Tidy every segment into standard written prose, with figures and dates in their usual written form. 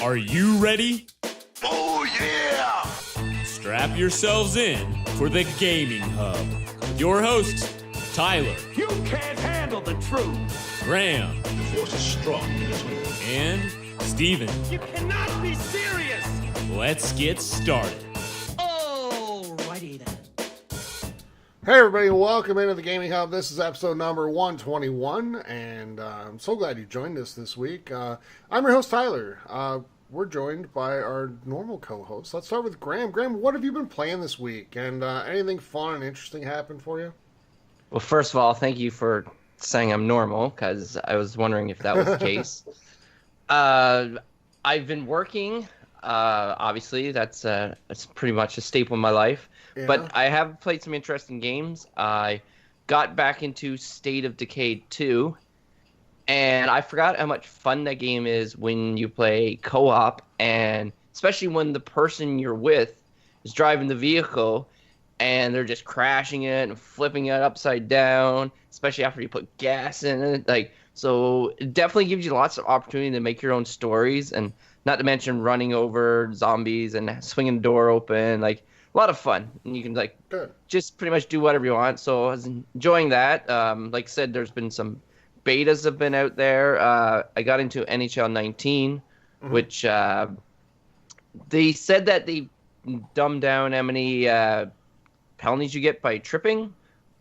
Are you ready? Oh, yeah! Strap yourselves in for the Gaming Hub. With your hosts, Tyler. You can't handle the truth! Graham. The force is strong in this way. And Steven. You cannot be serious! Let's get started. Alrighty then. Hey everybody, welcome into the Gaming Hub. This is episode number 121, and I'm so glad you joined us this week. I'm your host, Tyler. We're joined by our normal co-host. Let's start with Graham. Graham, what have you been playing this week? And anything fun and interesting happened for you? Well, first of all, thank you for saying I'm normal, because I was wondering if that was the case. I've been working. Obviously, that's pretty much a staple in my life. Yeah. But I have played some interesting games. I got back into State of Decay 2, and I forgot how much fun that game is when you play co-op, and especially when the person you're with is driving the vehicle, and they're just crashing it and flipping it upside down, especially after you put gas in it. So it definitely gives you lots of opportunity to make your own stories, and not to mention running over zombies and swinging the door open. A lot of fun. And you can just pretty much do whatever you want. So I was enjoying that. Like I said, there's been some betas have been out there. I got into NHL 19, which they said that they dumbed down how many penalties you get by tripping,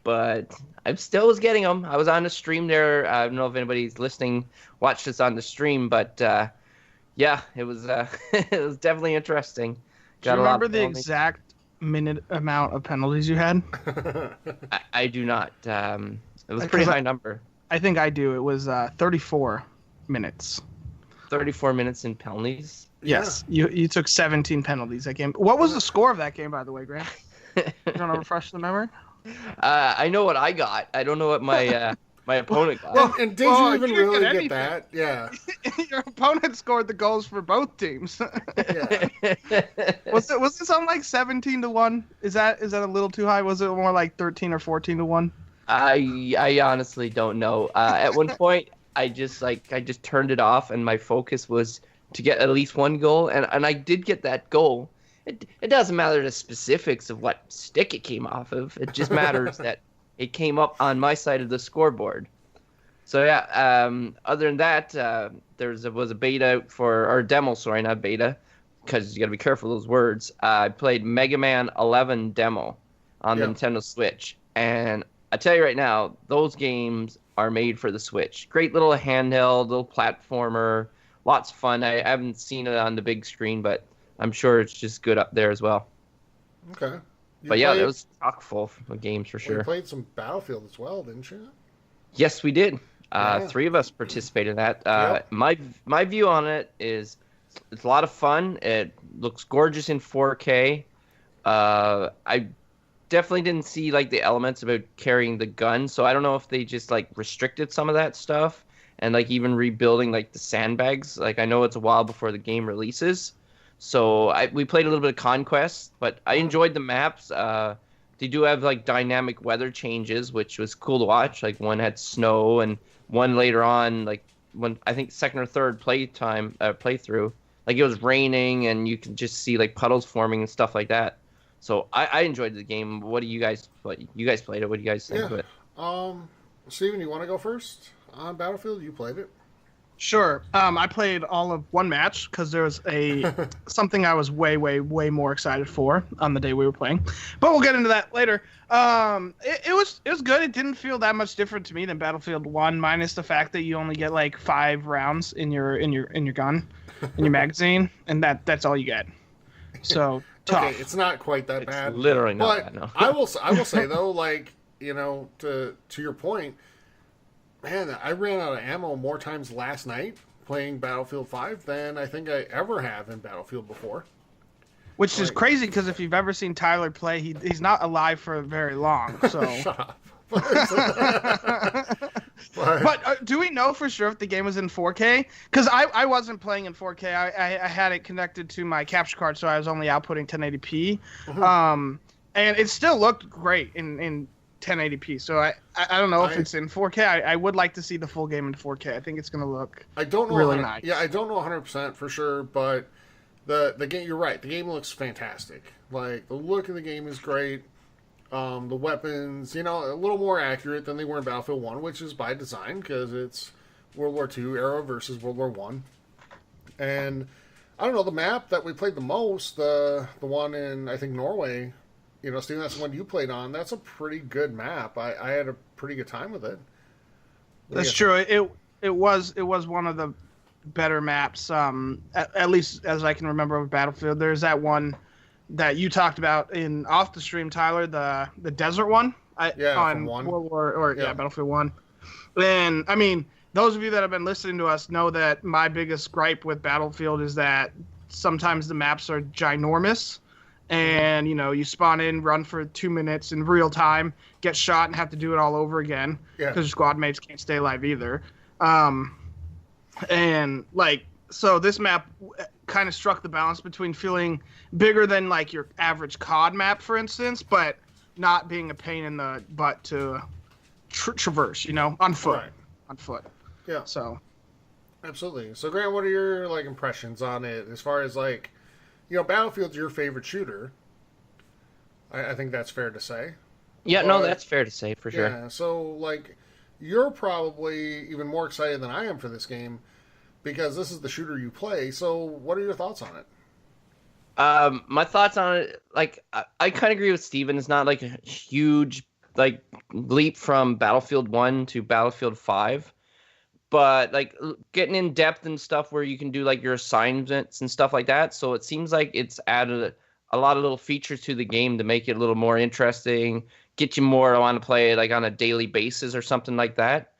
but I still was getting them. I was on the stream there. I don't know if anybody's listening watched this on the stream, but yeah, it was it was definitely interesting. Do you remember the exact minute amount of penalties you had? I do not. It was a pretty high number. I think I do. It was 34 minutes. 34 minutes in penalties? Yes. Yeah. You took 17 penalties that game. What was the score of that game, by the way, Grant? You want to refresh the memory? I know what I got. I don't know what my my opponent got. Well, and did you even really get that? Yeah. Your opponent scored the goals for both teams. Yeah. Was it something like 17-1? Is that a little too high? Was it more like 13 or 14-1? I honestly don't know. At one point, I just turned it off, and my focus was to get at least one goal, and I did get that goal. It doesn't matter the specifics of what stick it came off of. It just matters that it came up on my side of the scoreboard. So yeah, other than that, there was a beta out or demo, sorry, not beta, because you got to be careful with those words. I played Mega Man 11 demo on the Nintendo Switch, and I tell you right now, those games are made for the Switch. Great little handheld, little platformer, lots of fun. I haven't seen it on the big screen, but I'm sure it's just good up there as well. Okay. But yeah, it was chock full of games for sure. You played some Battlefield as well, didn't you? Yes, we did. 3 of us participated in that. My view on it is it's a lot of fun. It looks gorgeous in 4K. I definitely didn't see the elements about carrying the gun, so I don't know if they just restricted some of that stuff and even rebuilding the sandbags. I know it's a while before the game releases. So we played a little bit of Conquest, but I enjoyed the maps. They do have dynamic weather changes, which was cool to watch. One had snow, and one later on, when I think second or third playthrough, it was raining, and you can just see puddles forming and stuff like that. So I enjoyed the game. What do you guys play? You guys played it. What do you guys think of it? Steven, you want to go first on Battlefield? You played it. Sure. I played all of one match because there was something I was way more excited for on the day we were playing. But we'll get into that later. It was good. It didn't feel that much different to me than Battlefield 1, minus the fact that you only get 5 rounds in your gun, in your magazine, and that's all you get. So tough. Okay, it's not quite that bad. It's literally not bad. No. I will say though, to your point. Man, I ran out of ammo more times last night playing Battlefield 5 than I think I ever have in Battlefield before. Which is crazy because if you've ever seen Tyler play, he's not alive for very long. So. Shut up. But do we know for sure if the game was in 4K? Because I wasn't playing in 4K. I had it connected to my capture card, so I was only outputting 1080p. And it still looked great in 1080p. So I don't know if it's in 4K. I would like to see the full game in 4K. I think it's going to look really nice. Yeah, I don't know 100% for sure, but the game, you're right. The game looks fantastic. Like, the look of the game is great. The weapons, a little more accurate than they were in Battlefield 1, which is by design because it's World War II era versus World War 1. And I don't know, the map that we played the most, the one in, I think, Norway, Steven, that's the one you played on. That's a pretty good map. I had a pretty good time with it. That's true. It was one of the better maps, at least as I can remember of Battlefield. There's that one that you talked about off the stream, Tyler, the desert one. On World War Battlefield 1. And I mean, those of you that have been listening to us know that my biggest gripe with Battlefield is that sometimes the maps are ginormous, and you spawn in, run for 2 minutes in real time, get shot, and have to do it all over again because your squad mates can't stay alive either. And so this map kind of struck the balance between feeling bigger than like your average COD map, for instance, but not being a pain in the butt to traverse, on foot. Right. On foot. Yeah. So. Absolutely. So, Grant, what are your impressions on it as far as Battlefield's your favorite shooter? I think that's fair to say. Yeah, no, that's fair to say for sure. Yeah. So, you're probably even more excited than I am for this game because this is the shooter you play. So, what are your thoughts on it? My thoughts on it, I kind of agree with Steven. It's not like a huge leap from Battlefield 1 to Battlefield 5, but getting in depth and stuff where you can do your assignments and stuff like that. So it seems like it's added a lot of little features to the game to make it a little more interesting, get you more on to play it on a daily basis or something like that.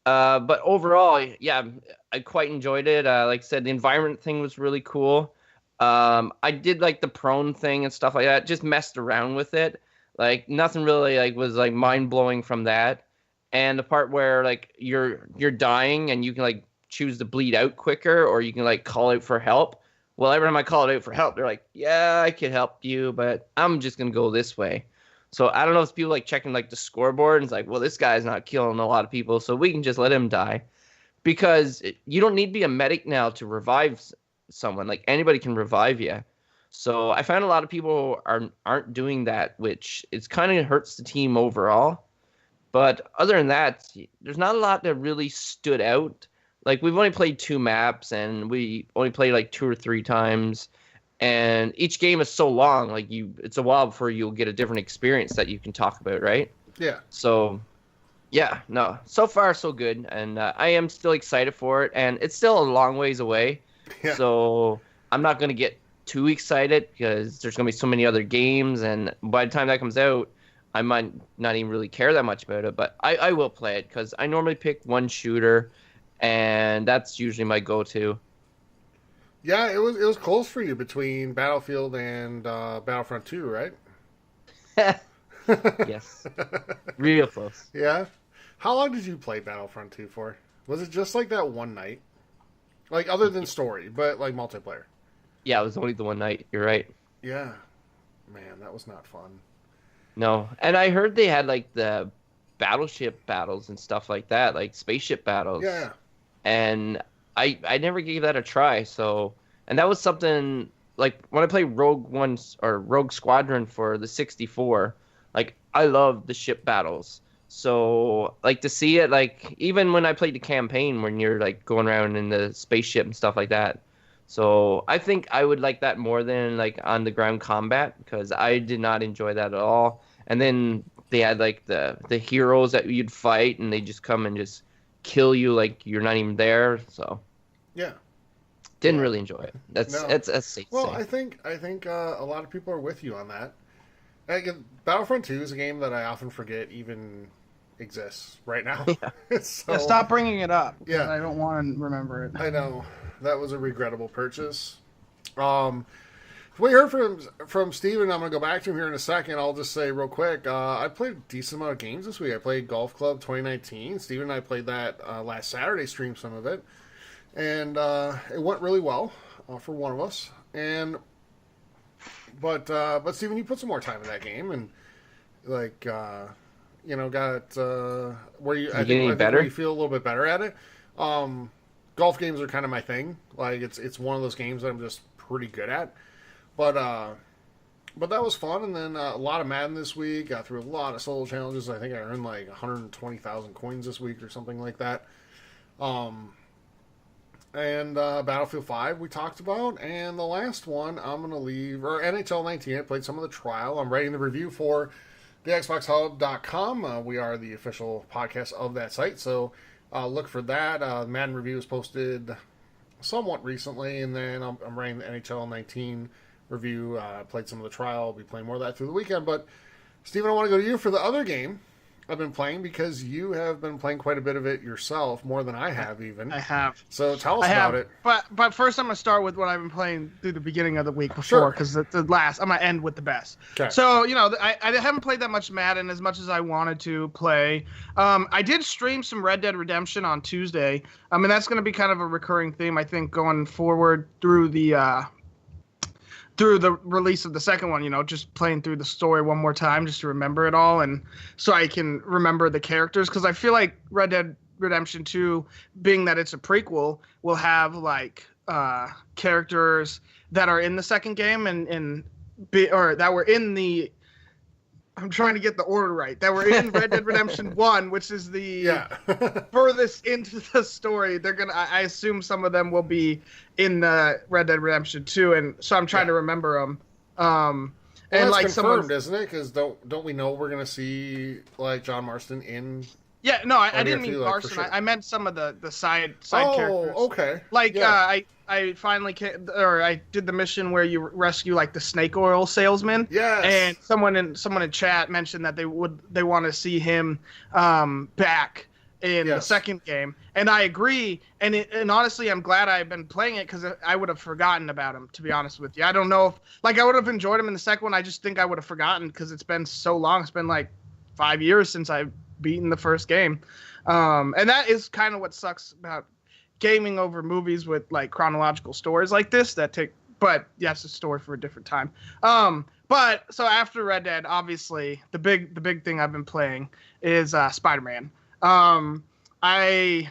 But overall, yeah, I quite enjoyed it. Like I said, the environment thing was really cool. I did the prone thing and stuff like that. Just messed around with it. Nothing really was mind blowing from that. And the part where you're dying and you can choose to bleed out quicker, or you can call out for help. Well, every time I call it out for help, they're like, "Yeah, I could help you, but I'm just gonna go this way." So I don't know if people checking the scoreboard and it's well, this guy's not killing a lot of people, so we can just let him die, because you don't need to be a medic now to revive someone. Anybody can revive you. So I found a lot of people aren't doing that, which it's kind of hurts the team overall. But other than that, there's not a lot that really stood out. We've only played 2 maps, and we only played 2 or 3 times. And each game is so long, it's a while before you'll get a different experience that you can talk about, right? Yeah. So, yeah, no, so far so good. And I am still excited for it, and it's still a long ways away. Yeah. So I'm not going to get too excited because there's going to be so many other games, and by the time that comes out, I might not even really care that much about it, but I will play it because I normally pick one shooter, and that's usually my go-to. Yeah, it was close for you between Battlefield and Battlefront 2, right? Yes. Real close. Yeah? How long did you play Battlefront 2 for? Was it just that one night? Other than story, but multiplayer? Yeah, it was only the one night. You're right. Yeah. Man, that was not fun. No. And I heard they had the battleship battles and stuff like that, spaceship battles. Yeah. And I never gave that a try. So, and that was something when I played Rogue One or Rogue Squadron for the 64, I love the ship battles. So to see it, even when I played the campaign, when you're going around in the spaceship and stuff like that. So I think I would like that more than on the ground combat, because I did not enjoy that at all. And then they had the heroes that you'd fight, and they just come and just kill you you're not even there. So yeah, didn't really enjoy it. That's safe to say. I think a lot of people are with you on that. Battlefront 2 is a game that I often forget even exists right now. Yeah. So, stop bringing it up. Yeah, I don't want to remember it. I know that was a regrettable purchase. We heard from Steven. I'm going to go back to him here in a second. I'll just say real quick, I played a decent amount of games this week. I played Golf Club 2019. Steven and I played that last Saturday, streamed some of it. And it went really well for one of us. But Steven, you put some more time in that game. And, got where you I getting think better? where you feel a little bit better at it. Golf games are kind of my thing. Like it's one of those games that I'm just pretty good at. But that was fun, and then a lot of Madden this week. Got through a lot of solo challenges. I think I earned like 120,000 coins this week or something like that. And Battlefield 5 we talked about, and the last one I'm going to leave, or NHL 19, I played some of the trial. I'm writing the review for the XboxHub.com. We are the official podcast of that site, so look for that. Madden review was posted somewhat recently, and then I'm writing the NHL 19 review. Played some of the trial. I'll be playing more of that through the weekend, but Steven, I want to go to you for the other game I've been playing, because you have been playing quite a bit of it yourself, more than I have even. I have. So tell us about it. But first I'm going to start with what I've been playing through the beginning of the week before, because the last, I'm going to end with the best. Okay. So, I haven't played that much Madden as much as I wanted to play. I did stream some Red Dead Redemption on Tuesday. I mean, that's going to be kind of a recurring theme, I think, going forward through the release of the second one, just playing through the story one more time just to remember it all, and so I can remember the characters, because I feel like Red Dead Redemption 2, being that it's a prequel, will have like characters that are in the second game or that were in the, I'm trying to get the order right, that were in Red Dead Redemption 1, which is the furthest into the story. I assume some of them will be in the Red Dead Redemption 2, and so I'm trying to remember them. And that's like confirmed, isn't it? Because don't we know we're going to see like John Marston in... Yeah, no, I didn't mean like, Marston. sure. I meant some of the side characters. Oh, okay. Like, I finally I did the mission where you rescue like the snake oil salesman. Yes. And someone in chat mentioned that they want to see him back in the second game, and I agree. And honestly, I'm glad I've been playing it, because I would have forgotten about him, to be honest with you. I don't know if I would have enjoyed him in the second one. I just think I would have forgotten, because it's been so long. It's been like 5 years since I've beaten the first game, and that is kind of what sucks about gaming over movies with like chronological stories like this that take. But yes, a story for a different time. But so after Red Dead, obviously the big thing I've been playing is Spider-Man. I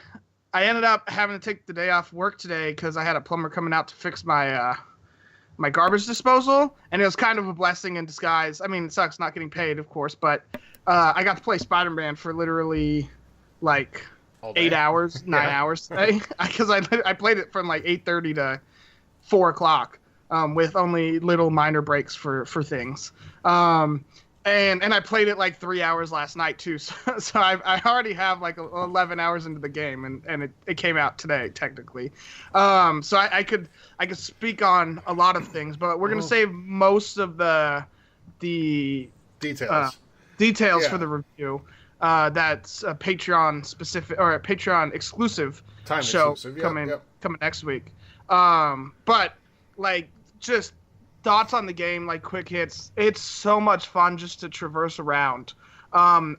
ended up having to take the day off work today because I had a plumber coming out to fix my my garbage disposal, and it was kind of a blessing in disguise. I mean, it sucks not getting paid, of course, but I got to play Spider-Man for literally like 8 hours, 9 hours today, because I played it from like 8:30 to 4 o'clock, with only little minor breaks for things. And I played it like 3 hours last night too, so I already have like 11 hours into the game, and it came out today technically. So I could speak on a lot of things, but we're gonna save most of the details for the review. That's a Patreon specific or a Patreon exclusive show coming next week. But like just thoughts on the game, like quick hits. It's so much fun just to traverse around. I'm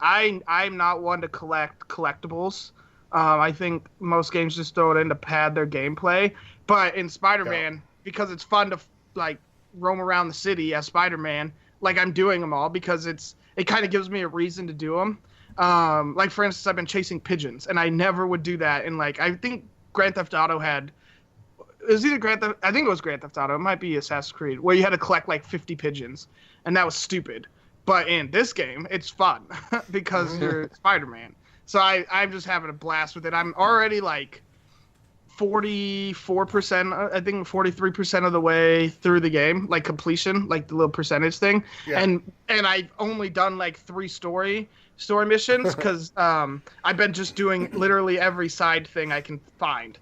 not one to collect collectibles. I think most games just throw it in to pad their gameplay. But in Spider-Man, because it's fun to like roam around the city as Spider-Man, like I'm doing them all because it kind of gives me a reason to do them. Like for instance, I've been chasing pigeons, and I never would do that. And like I think Grand Theft Auto had. It was either I think it was Grand Theft Auto. It might be Assassin's Creed, where you had to collect like 50 pigeons, and that was stupid. But in this game, it's fun because you're Spider-Man. So I'm just having a blast with it. I'm already like 44%, I think 43% of the way through the game, like completion, like the little percentage thing. Yeah. And I've only done like 3 story missions because I've been just doing literally every side thing I can find.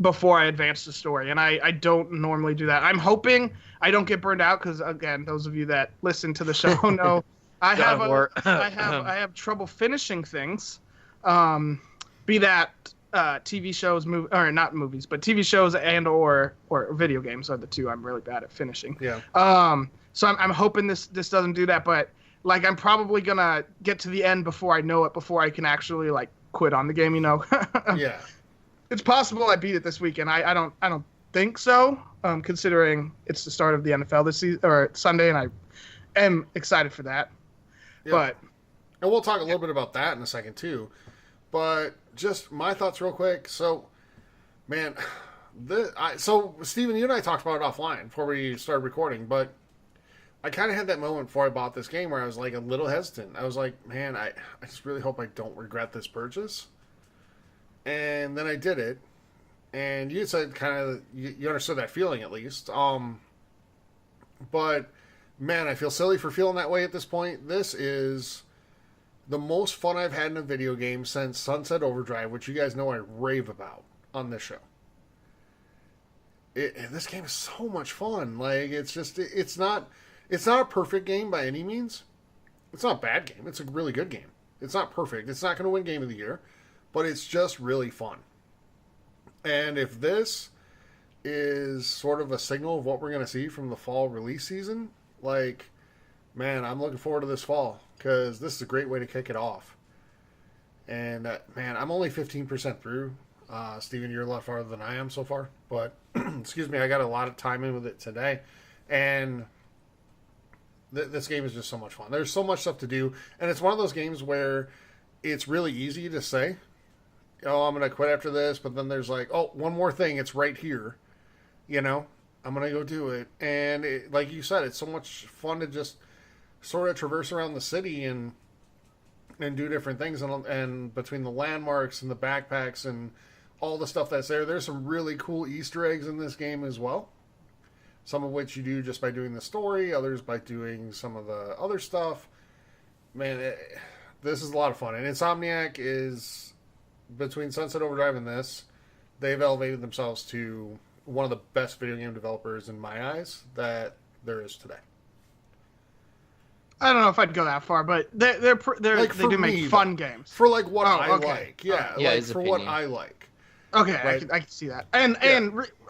Before I advance the story, and I don't normally do that. I'm hoping I don't get burned out because, again, those of you that listen to the show know I have trouble finishing things, be that TV shows, or not movies, but TV shows and or video games are the two I'm really bad at finishing. Yeah. So I'm hoping this doesn't do that, but like I'm probably gonna get to the end before I know it, before I can actually like quit on the game, you know. Yeah. It's possible I beat it this weekend. I don't think so, considering it's the start of the NFL this season or Sunday, and I am excited for that. Yeah. But And we'll talk a little bit about that in a second, too. But just my thoughts real quick. So, man, so Steven, you and I talked about it offline before we started recording, but I kind of had that moment before I bought this game where I was like a little hesitant. I was like, man, I just really hope I don't regret this purchase. And then I did it. And you said kind of, you understood that feeling at least. But, man, I feel silly for feeling that way at this point. This is the most fun I've had in a video game since Sunset Overdrive, which you guys know I rave about on this show. This game is so much fun. Like, it's not a perfect game by any means. It's not a bad game. It's a really good game. It's not perfect. It's not going to win Game of the Year, but it's just really fun. And if this is sort of a signal of what we're going to see from the fall release season, like, man, I'm looking forward to this fall because this is a great way to kick it off. And, man, I'm only 15% through. Steven, you're a lot farther than I am so far. But, excuse me, I got a lot of time in with it today. And this game is just so much fun. There's so much stuff to do. And it's one of those games where it's really easy to say, oh, I'm going to quit after this. But then there's like, oh, one more thing. It's right here. You know, I'm going to go do it. And like you said, it's so much fun to just sort of traverse around the city and do different things. And between the landmarks and the backpacks and all the stuff that's there's some really cool Easter eggs in this game as well. Some of which you do just by doing the story, others by doing some of the other stuff. Man, this is a lot of fun. And Insomniac is, between Sunset Overdrive and this, they've elevated themselves to one of the best video game developers in my eyes that there is today. I don't know if I'd go that far, but they do make fun games for like what I like. Yeah, like for what I like. Okay, right? I can see that. And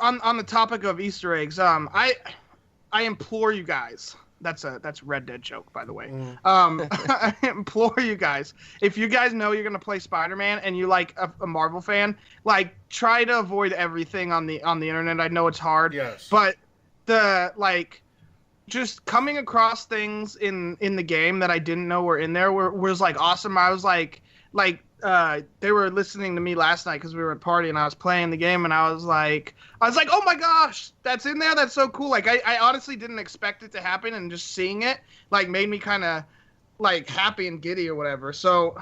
on the topic of Easter eggs, I implore you guys. That's Red Dead joke, by the way. I implore you guys, if you guys know you're gonna play Spider-Man and you like a Marvel fan, like try to avoid everything on the internet. I know it's hard, yes, but just coming across things in the game that I didn't know were in there was like awesome. I was like they were listening to me last night because we were at a party and I was playing the game and I was like, oh my gosh, that's in there. That's so cool. Like I honestly didn't expect it to happen, and just seeing it like made me kind of like happy and giddy or whatever. So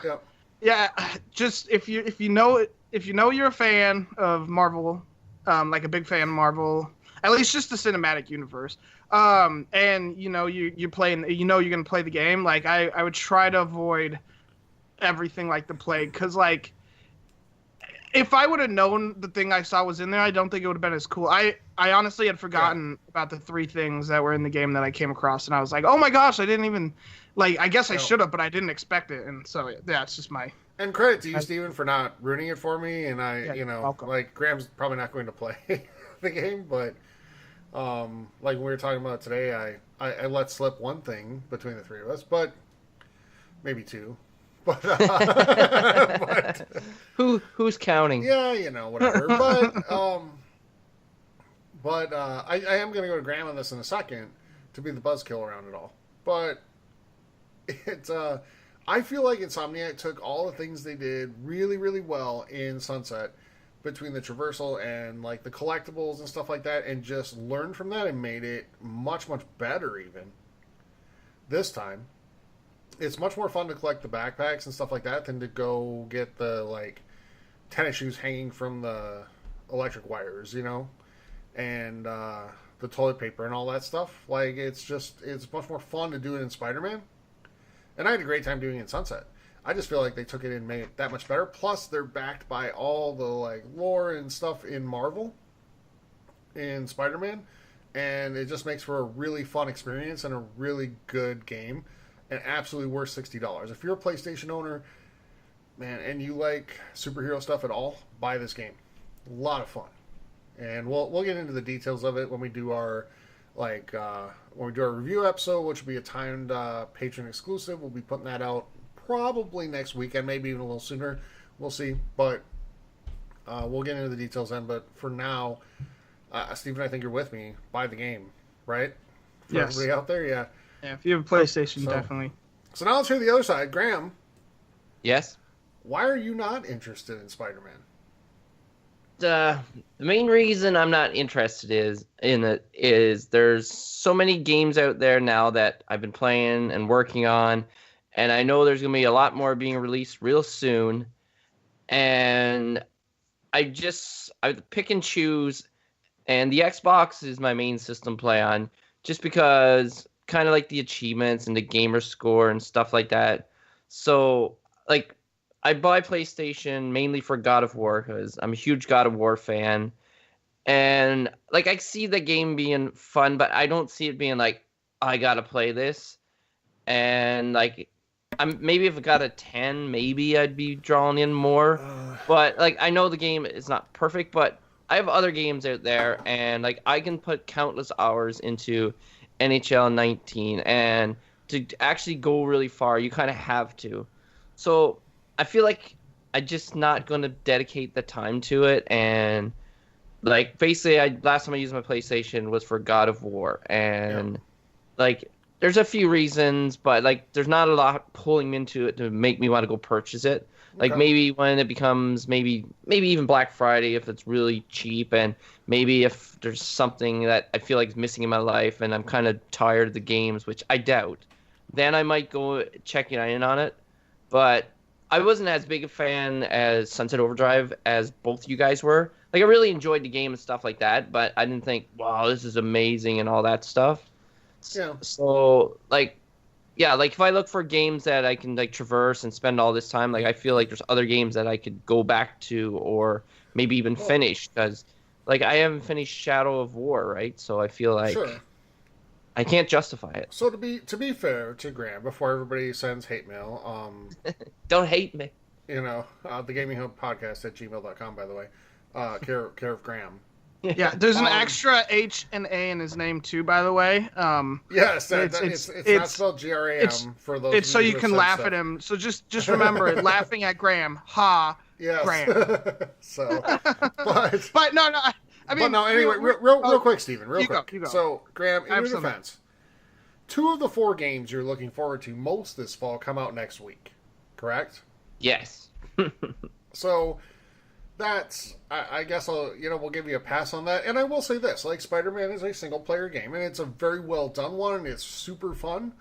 yeah, just if you know you're a fan of Marvel, like a big fan of Marvel, at least just the cinematic universe. And you're playing, you're gonna play the game. Like I would try to avoid everything like the plague, because like if I would have known the thing I saw was in there, I don't think it would have been as cool. I honestly had forgotten about the 3 things that were in the game that I came across, and I was like, oh my gosh, I didn't even I guess I should have, but I didn't expect it. And so yeah, it's just my. And credit to you, Steven, for not ruining it for me. And welcome. Like Graham's probably not going to play the game, but. Like we were talking about today, I let slip one thing between the 3 of us, but maybe 2. But, but who's counting? Yeah, whatever. But I am going to go to Graham on this in a second to be the buzzkill around it all. But I feel like Insomniac took all the things they did really, really well in Sunset, between the traversal and like the collectibles and stuff like that, and just learned from that and made it much, much better even. This time, it's much more fun to collect the backpacks and stuff like that than to go get the like tennis shoes hanging from the electric wires, and the toilet paper and all that stuff. Like it's much more fun to do it in Spider-Man. And I had a great time doing it in Sunset. I just feel like they took it and made it that much better. Plus, they're backed by all the like lore and stuff in Marvel, in Spider-Man, and it just makes for a really fun experience and a really good game, and absolutely worth $60. If you're a PlayStation owner, man, and you like superhero stuff at all, buy this game. A lot of fun, and we'll get into the details of it when we do our review episode, which will be a timed patron exclusive. We'll be putting that out probably next weekend, maybe even a little sooner. We'll see. But we'll get into the details then. But for now, Steven, I think you're with me. Buy the game, right? For yes. everybody out there, yeah. Yeah, if you have a PlayStation, definitely. So now let's hear the other side. Graham, Yes. why are you not interested in Spider-Man? The main reason I'm not interested is there's so many games out there now that I've been playing and working on, and I know there's gonna be a lot more being released real soon, and I pick and choose, and the Xbox is my main system to play on, just because kind of like the achievements and the gamer score and stuff like that. So like, I buy PlayStation mainly for God of War because I'm a huge God of War fan. And like, I see the game being fun, but I don't see it being like, I gotta play this. And like, maybe if it got a 10, maybe I'd be drawn in more. But like, I know the game is not perfect, but I have other games out there, and like, I can put countless hours into NHL 19, and to actually go really far, you kind of have to. So I feel like I'm just not going to dedicate the time to it. And like, basically, last time I used my PlayStation was for God of War, and like, there's a few reasons, but like, there's not a lot pulling me into it to make me want to go purchase it. Like, maybe when it becomes maybe even Black Friday, if it's really cheap, and maybe if there's something that I feel like is missing in my life and I'm kind of tired of the games, which I doubt, then I might go checking in on it. But I wasn't as big a fan as Sunset Overdrive as both you guys were. Like, I really enjoyed the game and stuff like that, but I didn't think, wow, this is amazing and all that stuff. Yeah. So, like, yeah, like, if I look for games that I can like traverse and spend all this time, like, I feel like there's other games that I could go back to or maybe even finish, because like, I haven't finished Shadow of War, right? So I feel like I can't justify it. So to be fair to Graham, before everybody sends hate mail, Don't hate me. you know, the Gaming Hub podcast at gmail.com, by the way, care of Graham. Yeah, there's an extra H and A in his name too, by the way. Yes, it's not spelled Gram for those. It's so you can laugh at him. So just remember it, laughing at Graham. Ha, yes. Graham. So, but no. I mean, but no. Anyway, real quick, Steven, real quick. You go. So, Graham, in your defense, 2 of the 4 games you're looking forward to most this fall come out next week, correct? Yes. So that's, I guess we'll give you a pass on that. And I will say this, like, Spider-Man is a single player game, and it's a very well done one, and it's super fun.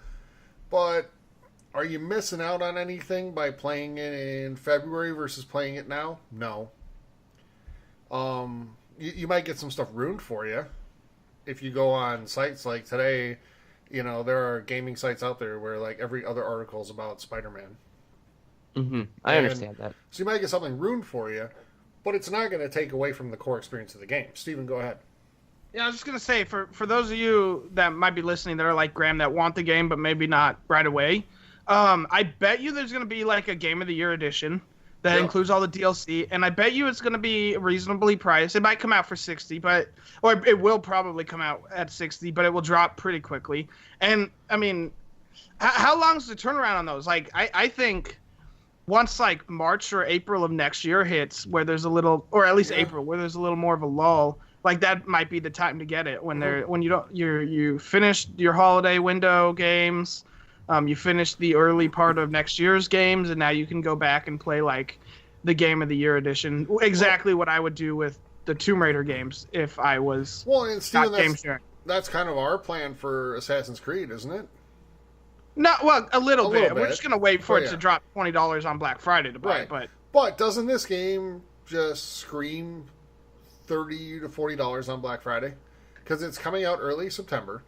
But are you missing out on anything by playing it in February versus playing it now? No. You might get some stuff ruined for you if you go on sites like today. You know, there are gaming sites out there where like every other article is about Spider-Man. Mm-hmm. I understand that. So you might get something ruined for you, but it's not going to take away from the core experience of the game. Steven, go ahead. Yeah, I was just going to say, for those of you that might be listening that are like Graham that want the game but maybe not right away, I bet you there's going to be like a Game of the Year edition that includes all the DLC, and I bet you it's going to be reasonably priced. It might come out for $60, or it will probably come out at $60, but it will drop pretty quickly. And, I mean, how long is the turnaround on those? Like, I think once like March or April of next year hits, where there's a little, or at least April, where there's a little more of a lull, like that might be the time to get it when you finished your holiday window games, you finished the early part of next year's games, and now you can go back and play like the Game of the Year edition. Exactly what I would do with the Tomb Raider games if I was and Steven, not game sharing. That's kind of our plan for Assassin's Creed, isn't it? No, well, a little bit. We're just gonna wait for it to drop $20 on Black Friday to buy. Right. But doesn't this game just scream $30 to $40 on Black Friday? Because it's coming out early September.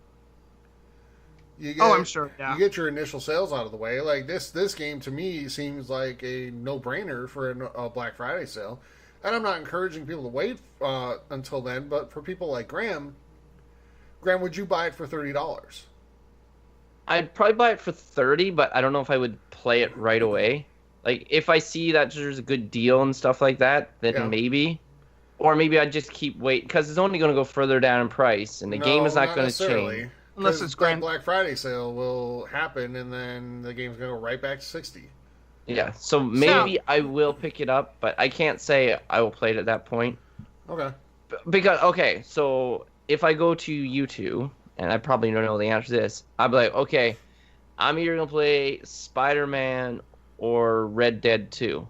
I'm sure. Yeah. You get your initial sales out of the way. Like this game to me seems like a no-brainer for a Black Friday sale. And I'm not encouraging people to wait until then. But for people like Graham, would you buy it for $30? I'd probably buy it for $30, but I don't know if I would play it right away. Like, if I see that there's a good deal and stuff like that, then maybe. Or maybe I'd just keep waiting, because it's only going to go further down in price, and the game is not going to change. Unless it's that Black Friday sale will happen, and then the game's going to go right back to $60. Yeah, so maybe I will pick it up, but I can't say I will play it at that point. Okay. Because, so if I go to YouTube, and I probably don't know the answer to this, I'd be like, okay, I'm either gonna play Spider-Man or Red Dead 2.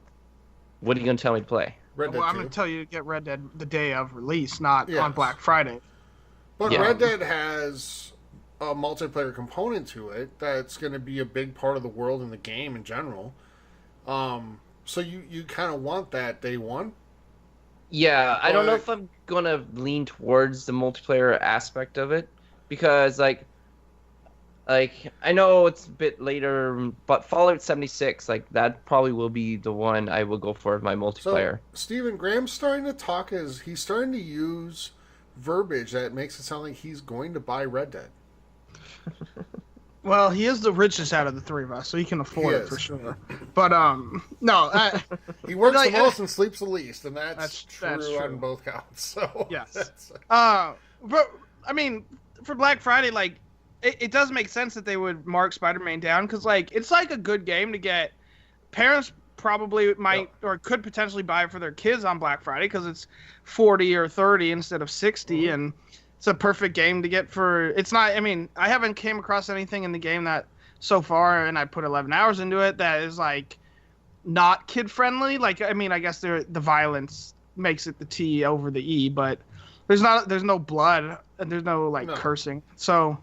What are you gonna tell me to play? Red Dead Well, I'm 2. going to tell you to get Red Dead the day of release, not Yes. on Black Friday. But Yeah. Red Dead has a multiplayer component to it that's going to be a big part of the world and the game in general. So you kind of want that day one. Yeah, I don't know But- if I'm gonna lean towards the multiplayer aspect of it because like I know it's a bit later, but Fallout 76, like that probably will be the one I will go for as my multiplayer. So Stephen Graham's starting to talk as he's starting to use verbiage that makes it sound like he's going to buy Red Dead. Well, he is the richest out of the three of us, so he can afford He it for is. sure. But no, He works Like, the most and sleeps the least, and that's That's true on true. both counts. So Yes. that's- but I mean, for Black Friday, like it does make sense that they would mark Spider-Man down because like it's like a good game to get. Parents probably might or could potentially buy it for their kids on Black Friday because it's 40 or 30 instead of 60, and it's a perfect game to get for. It's not. I mean, I haven't came across anything in the game that so far, and I put 11 hours into it, that is like not kid friendly. Like I mean, I guess the violence makes it the T over the E, but there's no blood and there's no like No. cursing. So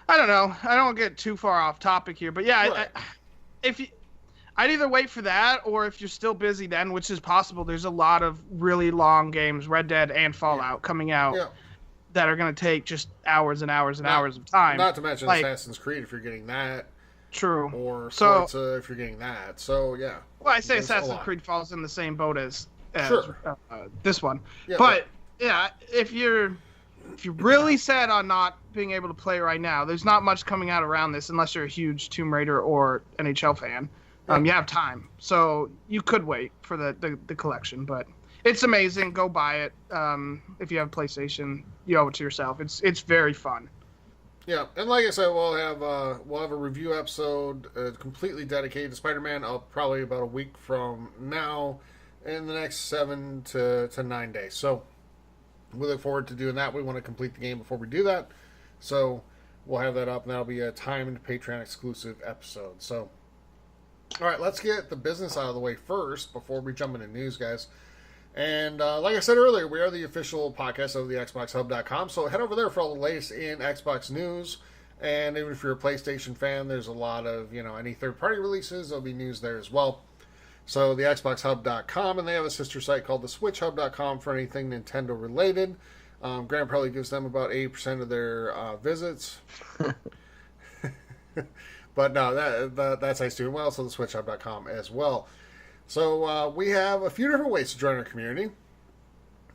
I don't know. I don't get too far off topic here, but yeah, Right. I'd either wait for that, or if you're still busy then, which is possible, there's a lot of really long games, Red Dead and Fallout, coming out yeah. that are going to take just hours and hours and hours of time. Not to mention Like- Assassin's Creed if you're getting that, True. or So- Forza if you're getting that. So yeah, Well, I say There's a Assassin's lot. Creed falls in the same boat as Sure. this one. Yeah, but yeah, if you're really set on not being able to play right now, there's not much coming out around this unless you're a huge Tomb Raider or NHL fan. You have time, so you could wait for the collection. But it's amazing. Go buy it. If you have PlayStation, you owe it to yourself. It's very fun. yeah. And like I said, we'll have a review episode completely dedicated to Spider-Man. Probably about a week from now, in the next 7 to 9 days. So we look forward to doing that. We want to complete the game before we do that, so we'll have that up, and that'll be a timed Patreon exclusive episode. So. All right, let's get the business out of the way first before we jump into news, guys. And like I said earlier, we are the official podcast of the XboxHub.com, so head over there for all the latest in Xbox news. And even if you're a PlayStation fan, there's a lot of, any third-party releases. There'll be news there as well. So the XboxHub.com, and they have a sister site called the SwitchHub.com for anything Nintendo-related. Grant probably gives them about 80% of their visits. But no, that site's doing well, so the SwitchHub.com as well. So we have a few different ways to join our community.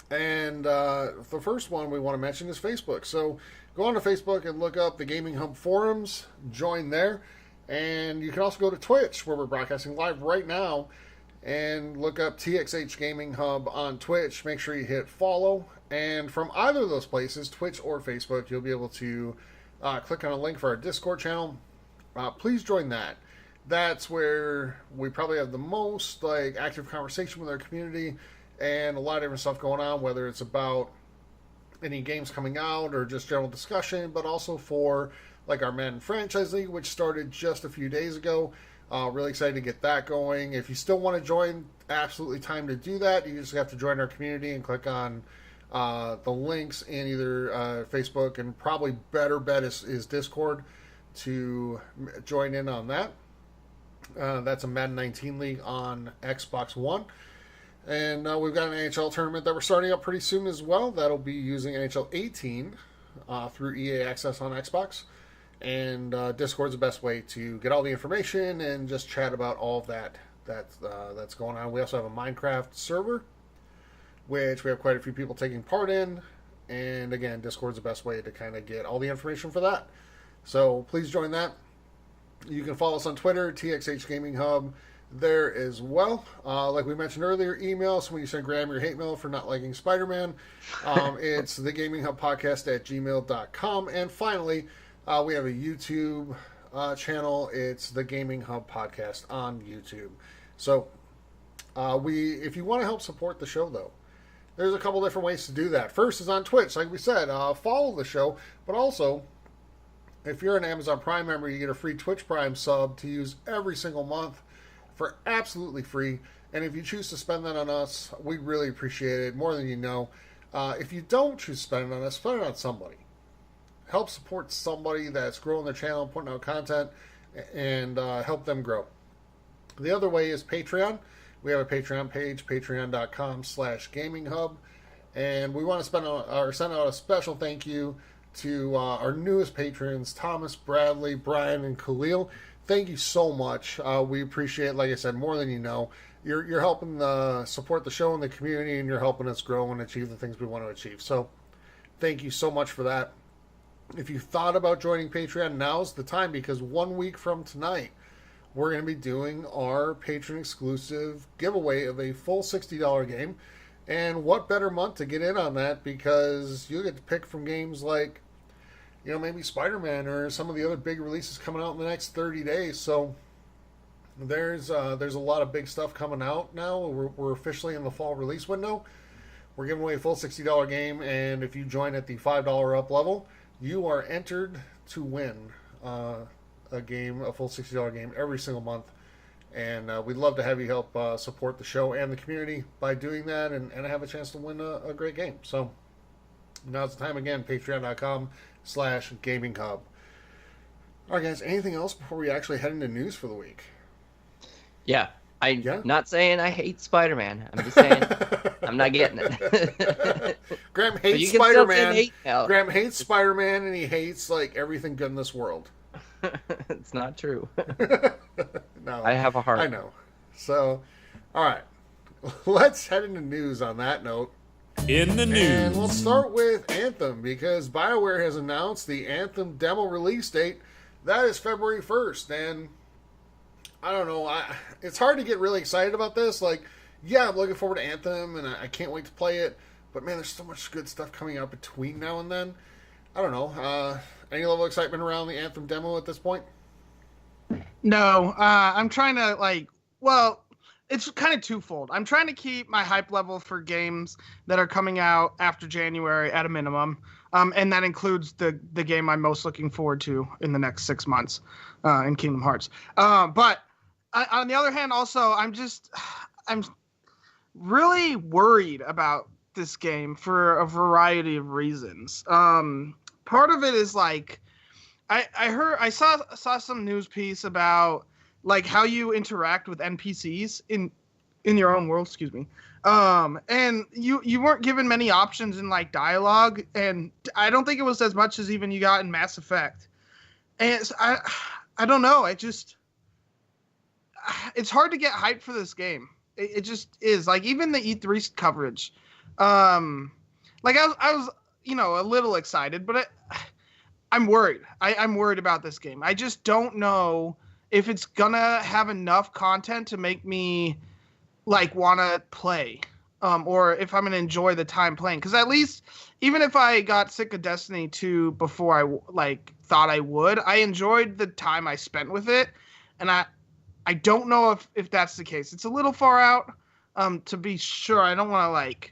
And the first one we want to mention is Facebook. So go on to Facebook and look up the Gaming Hub forums, join there. And you can also go to Twitch, where we're broadcasting live right now, and look up TXH Gaming Hub on Twitch. Make sure you hit follow. And from either of those places, Twitch or Facebook, you'll be able to click on a link for our Discord channel. Please join that. That's where we probably have the most active conversation with our community, and a lot of different stuff going on, whether it's about any games coming out or just general discussion, but also for our Madden Franchise League, which started just a few days ago. Really excited to get that going. If you still want to join, absolutely time to do that. You just have to join our community and click on the links in either Facebook, and probably better bet is Discord to join in on that. That's a Madden 19 league on Xbox One. And we've got an NHL tournament that we're starting up pretty soon as well. That'll be using NHL 18 through EA Access on Xbox. And Discord's the best way to get all the information and just chat about all of that's going on. We also have a Minecraft server, which we have quite a few people taking part in. And again, Discord's the best way to kind of get all the information for that. So please join that. You can follow us on Twitter, TXH Gaming Hub, there as well. Like we mentioned earlier, email. So when you send Graham your hate mail for not liking Spider-Man, it's thegaminghubpodcast@gmail.com. And finally, we have a YouTube channel. It's the Gaming Hub Podcast on YouTube. So if you want to help support the show, though, there's a couple different ways to do that. First is on Twitch. Like we said, follow the show, but also If you're an Amazon Prime member, you get a free Twitch Prime sub to use every single month for absolutely free. And if you choose to spend that on us, we really appreciate it, more than you know. If you don't choose to spend it on us, spend it on somebody. Help support somebody that's growing their channel, putting out content, and help them grow. The other way is Patreon. We have a Patreon page, patreon.com/gaminghub. And we want to send out a special thank you to our newest patrons, Thomas, Bradley, Brian, and Khalil. Thank you so much. We appreciate it, like I said, more than you know. You're helping support the show and the community, and you're helping us grow and achieve the things we want to achieve. So thank you so much for that. If you thought about joining Patreon, now's the time, because 1 week from tonight, we're going to be doing our patron-exclusive giveaway of a full $60 game. And what better month to get in on that, because you get to pick from games like, maybe Spider-Man or some of the other big releases coming out in the next 30 days. So there's a lot of big stuff coming out now. We're officially in the fall release window. We're giving away a full $60 game, and if you join at the $5 up level, you are entered to win a full $60 game every single month. And we'd love to have you help support the show and the community by doing that, and have a chance to win a great game. So now's the time again, patreon.com/gaminghub. All right, guys, anything else before we actually head into news for the week? Yeah. I'm not saying I hate Spider-Man. I'm just saying I'm not getting it. Graham hates Spider-Man. Graham hates Spider-Man, and he hates everything good in this world. It's not true. No, I have a heart. I know. So, all right. Let's head into news on that note. In the news. And we'll start with Anthem, because Bioware has announced the Anthem demo release date. That is February 1st. And I don't know. It's hard to get really excited about this. I'm looking forward to Anthem, and I can't wait to play it. But, man, there's so much good stuff coming out between now and then. I don't know. Any level of excitement around the Anthem demo at this point? No. I'm trying to, it's kind of twofold. I'm trying to keep my hype level for games that are coming out after January at a minimum. And that includes the game I'm most looking forward to in the next 6 months in Kingdom Hearts. But on the other hand, also, I'm really worried about this game for a variety of reasons. Part of it is I saw some news piece about how you interact with NPCs in your own world, and you weren't given many options in dialogue, and I don't think it was as much as even you got in Mass Effect. And I don't know, it's hard to get hyped for this game. It just is. Even the E3 coverage, I was a little excited, but I'm worried. I'm worried about this game. I just don't know if it's gonna have enough content to make me want to play, or if I'm gonna enjoy the time playing. Because at least, even if I got sick of Destiny 2 before I thought I would, I enjoyed the time I spent with it, and I don't know if that's the case. It's a little far out to be sure. I don't want to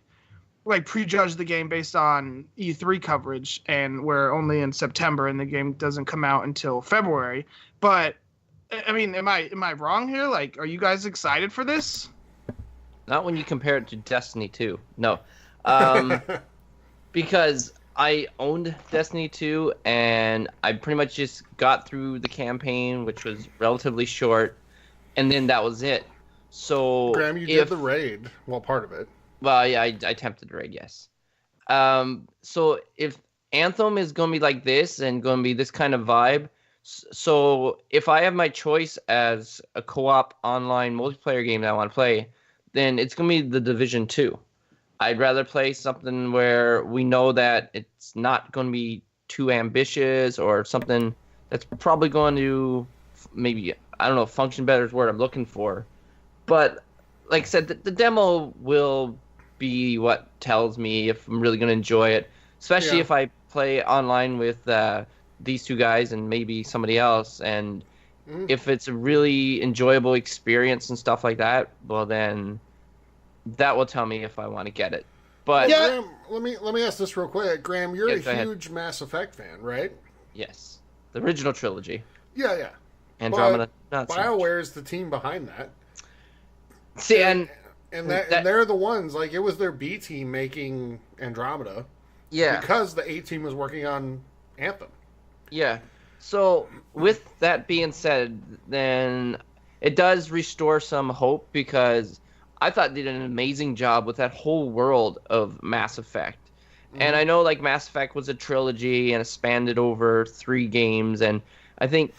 prejudge the game based on E3 coverage, and we're only in September and the game doesn't come out until February. But I mean, am I wrong here? Are you guys excited for this? Not when you compare it to Destiny 2. No. Because I owned Destiny 2, and I pretty much just got through the campaign, which was relatively short, and then that was it. So Graham, you did the raid. Well, part of it. Well, yeah, I attempted the raid, yes. So if Anthem is going to be like this and going to be this kind of vibe, so if I have my choice as a co-op online multiplayer game that I want to play, then it's going to be The Division 2. I'd rather play something where we know that it's not going to be too ambitious, or something that's probably going to maybe, I don't know, function better is the word I'm looking for. But like I said, the demo will be what tells me if I'm really going to enjoy it, especially if I play online with these two guys and maybe somebody else. And if it's a really enjoyable experience and stuff like that, well, then that will tell me if I want to get it. But Graham, let me ask this real quick. Graham, you're a huge Mass Effect fan, right? Yes. the original trilogy. Yeah. Andromeda, But not so much. BioWare is the team behind that. See, and And they're the ones, like, it was their B team making Andromeda. yeah. Because the A team was working on Anthem. Yeah. So, with that being said, then it does restore some hope because I thought they did an amazing job with that whole world of Mass Effect. And I know, like, Mass Effect was a trilogy and it spanned over 3 games, and I think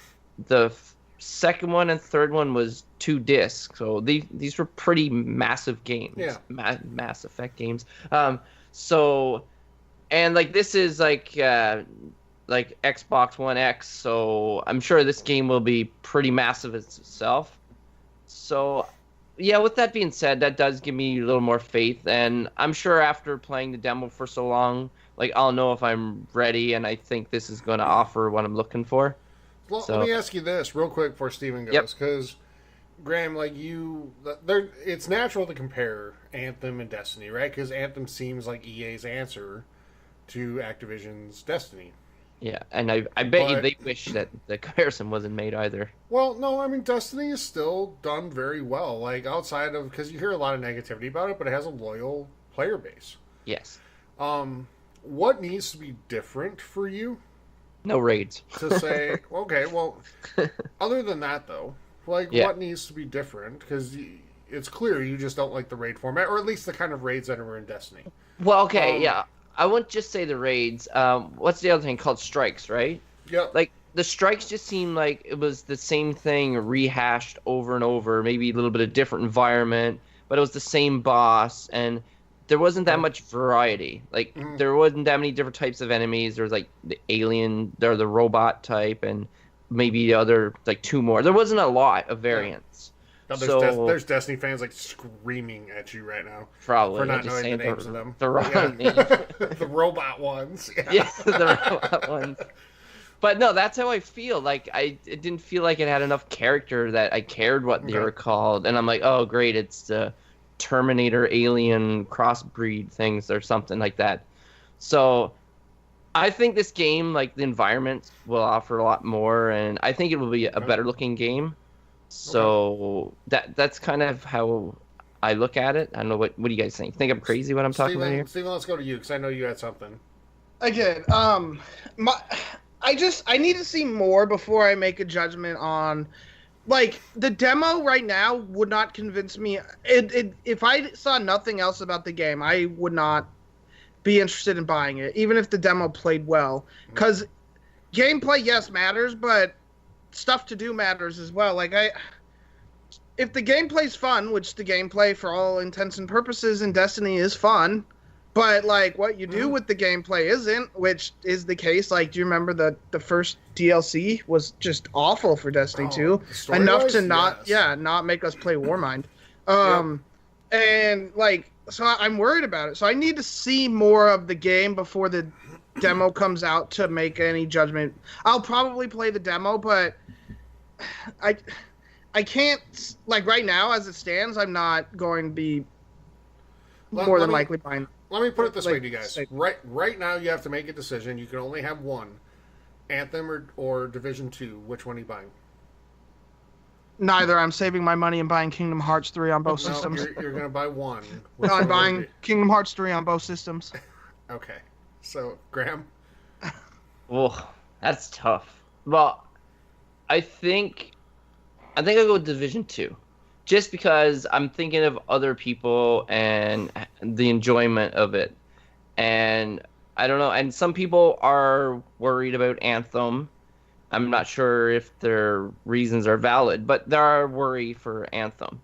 the second one and third one was 2 discs. So these were pretty massive games. Yeah. Mass Effect games. So, and, like, this is, like Xbox One X, so I'm sure this game will be pretty massive itself. So, yeah, with that being said, that does give me a little more faith, and I'm sure after playing the demo for so long, like, I'll know if I'm ready, and I think this is going to offer what I'm looking for. Well, So- let me ask you this real quick before Steven Yep. goes, because Graham, like it's natural to compare Anthem and Destiny, right? Because Anthem seems like EA's answer to Activision's Destiny. Yeah, and I bet you But- they wish that the comparison wasn't made either. Well, no, I mean, Destiny is still done very well. Like, outside of, because you hear a lot of negativity about it, but it has a loyal player base. Yes. What needs to be different for you No raids. to say, okay, well, other than that, though, like, Yeah. what needs to be different? Because it's clear you just don't like the raid format, or at least the kind of raids that are in Destiny. Well, okay, yeah. I wouldn't just say the raids. What's the other thing called strikes, right? Yeah. Like, the strikes just seemed like it was the same thing rehashed over and over, maybe a little bit of different environment, but it was the same boss, and there wasn't that much variety. Like, there wasn't that many different types of enemies. There was, like, the alien, or the robot type, and maybe the other, like, 2 more. There wasn't a lot of variants. Now, there's Destiny fans, like, screaming at you right now. Probably. For I'm not just knowing saying the names of them. The wrong Yeah. names. The robot ones. Yeah. Yeah, the robot ones. But no, that's how I feel. Like, it didn't feel like it had enough character that I cared what they were called. And I'm like, oh, great, it's the Terminator alien crossbreed things or something like that. So I think this game, like, the environment will offer a lot more, and I think it will be a better looking game. So that's kind of how I look at it. I don't know, what do you guys think? Think I'm crazy what I'm talking about here? Steven, let's go to you, because I know you had something. I did. I need to see more before I make a judgment on, like, the demo right now would not convince me. If I saw nothing else about the game, I would not be interested in buying it, even if the demo played well. Because gameplay, yes, matters, but stuff to do matters as well. Like, if the gameplay's fun, which the gameplay for all intents and purposes in Destiny is fun, but, like, what you do with the gameplay isn't, which is the case. Like, do you remember the first DLC was just awful for Destiny 2? Enough to not make us play Warmind. And, like, so I'm worried about it. So I need to see more of the game before the demo comes out to make any judgment. I'll probably play the demo, but I can't, like, right now as it stands, I'm not going to be more than likely buying. Let me put it this like, way to you guys. like- Right now, you have to make a decision. You can only have one. Anthem or Division 2. Which one are you buying? Neither. I'm saving my money and buying Kingdom Hearts 3 on both No, systems. you're going to buy one. Which No, one I'm would it buying be? Kingdom Hearts 3 on both systems. Okay. So, Graham? Oh, that's tough. Well, I think I'll go with Division 2. Just because I'm thinking of other people and the enjoyment of it. And I don't know, and some people are worried about Anthem. I'm not sure if their reasons are valid, but there are worry for Anthem.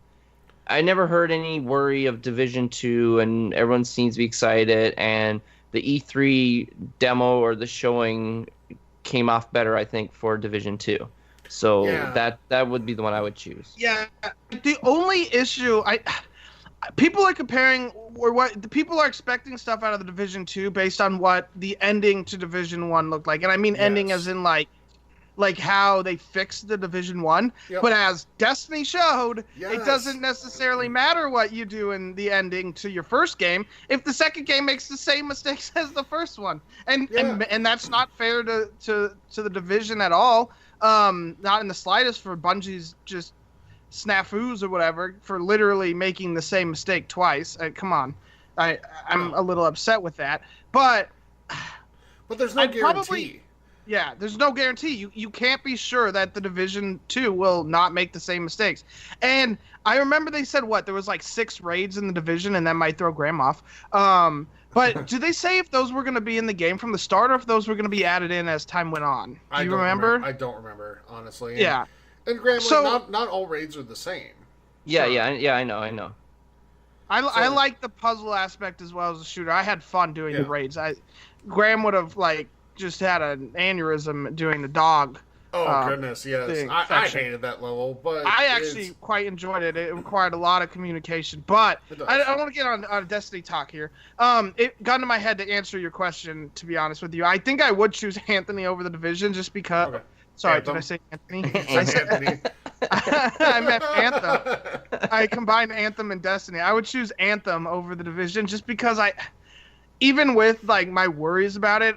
I never heard any worry of Division 2, and everyone seems to be excited, and the E3 demo or the showing came off better, I think, for Division 2. So Yeah. that would be the one I would choose. Yeah, the only issue people are comparing, or what the people are expecting stuff out of the Division 2 based on what the ending to Division 1 looked like, and I mean ending Yes. as in, like, like how they fixed the Division 1. Yep. But as Destiny showed, Yes. it doesn't necessarily matter what you do in the ending to your first game if the second game makes the same mistakes as the first one. And that's not fair to the Division at all. Not in the slightest for Bungie's just snafus or whatever for literally making the same mistake twice. Come on. I'm a little upset with that. But there's no guarantee. Yeah, there's no guarantee. You can't be sure that the Division 2 will not make the same mistakes. And I remember they said, there was like 6 raids in the Division, and that might throw Graham off. But did they say if those were going to be in the game from the start or if those were going to be added in as time went on? Do you remember? I don't remember, honestly. Yeah. And Graham, not all raids are the same. Yeah, sure. I know. I like the puzzle aspect as well as the shooter. I had fun doing the raids. Graham would have just had an aneurysm doing the dog. Oh goodness, yes. I hated that level, but I actually quite enjoyed it. It required a lot of communication, but I want to get on Destiny talk here. It got into my head to answer your question. To be honest with you, I think I would choose Anthony over the Division just because. Okay. Sorry, Anthem. Did I say Anthony? I said Anthony. I meant Anthem. I combined Anthem and Destiny. I would choose Anthem over the Division just because even with my worries about it,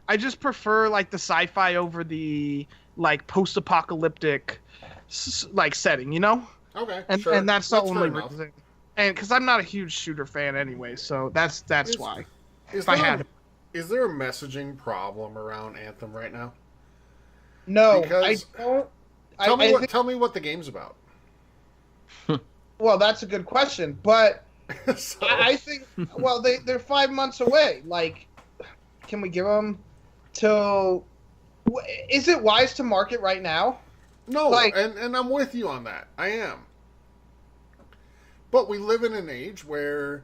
I just prefer the sci-fi over the post-apocalyptic setting, you know? Okay. And that's the only reason. And because I'm not a huge shooter fan anyway, so that's why. Is there a messaging problem around Anthem right now? No, because I don't. Tell me what the game's about. Well, that's a good question, but I think they're 5 months away. Can we give them till? Is it wise to market right now? No, and I'm with you on that. I am. But we live in an age where,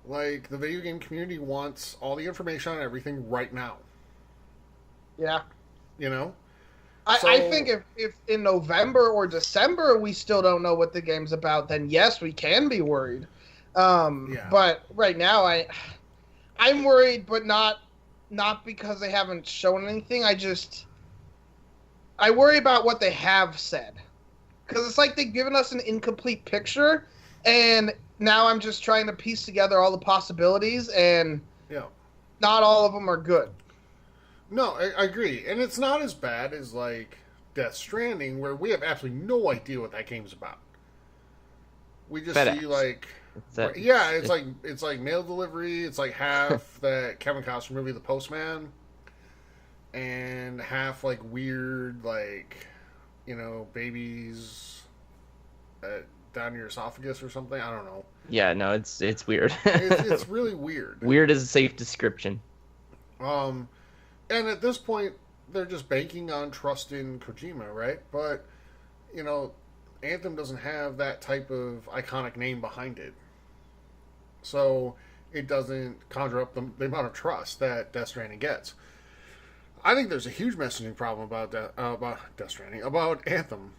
the video game community wants all the information on everything right now. Yeah. You know? I think if in November or December we still don't know what the game's about, then yes, we can be worried. But right now, I'm worried, but not because they haven't shown anything. I worry about what they have said. Because it's like they've given us an incomplete picture, and now I'm just trying to piece together all the possibilities, and not all of them are good. No, I agree. And it's not as bad as, Death Stranding, where we have absolutely no idea what that game's about. We just FedEx. see, it's like mail delivery. It's like half that Kevin Costner movie, The Postman, and half, weird, babies down your esophagus or something. I don't know. Yeah, no, it's weird. It's really weird. Weird is a safe description. And at this point, they're just banking on trust in Kojima, right? But, Anthem doesn't have that type of iconic name behind it. So, it doesn't conjure up the amount of trust that Death Stranding gets. I think there's a huge messaging problem about Death Stranding, about Anthem.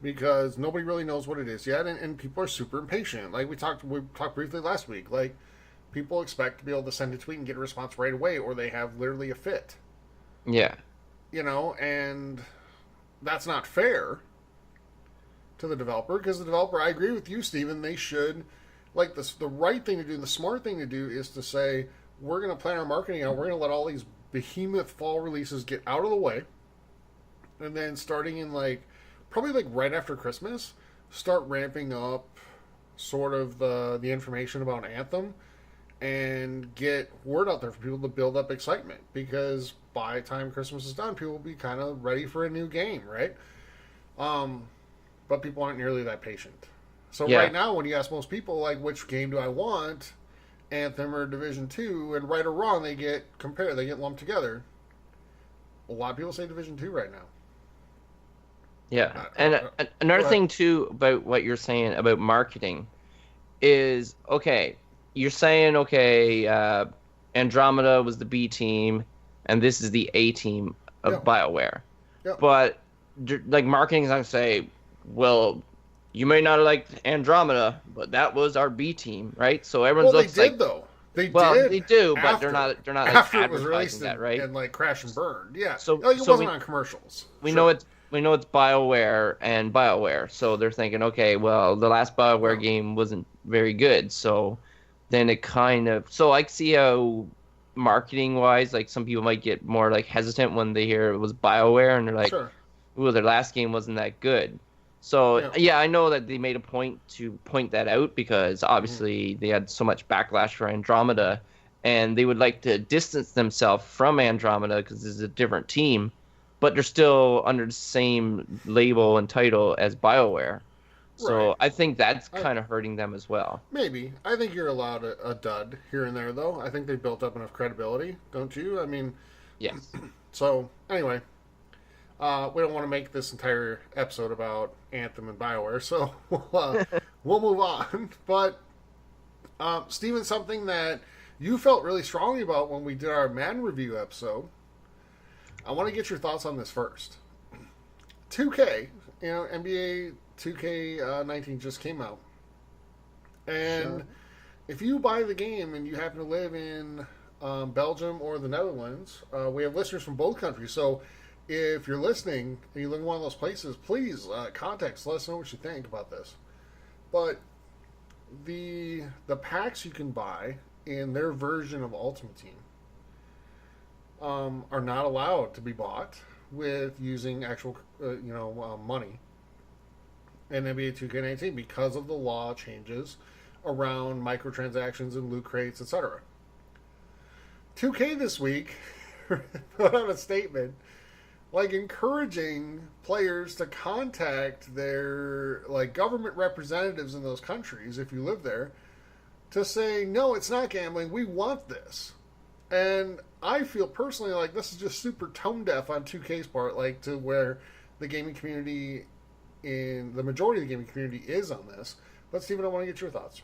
Because nobody really knows what it is yet, and people are super impatient. We talked briefly last week, people expect to be able to send a tweet and get a response right away, or they have literally a fit. Yeah. And that's not fair to the developer, because the developer, I agree with you, Steven, they should, the right thing to do, the smart thing to do is to say, we're going to plan our marketing out, we're going to let all these behemoth fall releases get out of the way, and then starting in, probably, right after Christmas, start ramping up sort of the information about Anthem, and get word out there for people to build up excitement, because by the time Christmas is done, people will be kind of ready for a new game, right? But people aren't nearly that patient. So right now, when you ask most people, which game do I want, Anthem or Division 2, and right or wrong, they get compared, they get lumped together. A lot of people say Division 2 right now. Yeah, and another thing, too, about what you're saying about marketing is, okay, you're saying, Andromeda was the B team, and this is the A team of BioWare. Yeah. But, marketing is not going to say, well, you may not have liked Andromeda, but that was our B team, right? So everyone's they did, though. They Well, did. they do, but after, they're not like after it was released advertising that, right? and like crash and burned. Yeah. So- like it so wasn't we- on commercials. We Sure. know it's BioWare and BioWare, so they're thinking, okay, well, the last BioWare game wasn't very good, so then it kind of I see how marketing wise, like some people might get more like hesitant when they hear it was BioWare and they're like, Sure. "Ooh, their last game wasn't that good." So yeah, I know that they made a point to point that out because obviously they had so much backlash for Andromeda, and they would like to distance themselves from Andromeda because this is a different team, but they're still under the same label and title as BioWare. So Right. I think that's kind of hurting them as well. Maybe. I think you're allowed a dud here and there, though. I think they built up enough credibility, don't you? I mean, Yes. so anyway, we don't want to make this entire episode about Anthem and BioWare, so we'll move on. But, Steven, something that you felt really strongly about when we did our Madden review episode, I want to get your thoughts on this first. 2K, NBA 2K19 just came out. And if you buy the game and you happen to live in Belgium or the Netherlands, we have listeners from both countries. So if you're listening and you live in one of those places, please contact us. Let us know what you think about this. But the packs you can buy in their version of Ultimate Team are not allowed to be bought with using actual money in NBA 2K19 because of the law changes around microtransactions and loot crates, etc. 2K this week put out a statement encouraging players to contact their government representatives in those countries, if you live there, to say, no, it's not gambling, we want this. And I feel personally like this is just super tone deaf on 2K's part, to where the gaming community, in the majority of the gaming community, is on this. But Steven, I want to get your thoughts.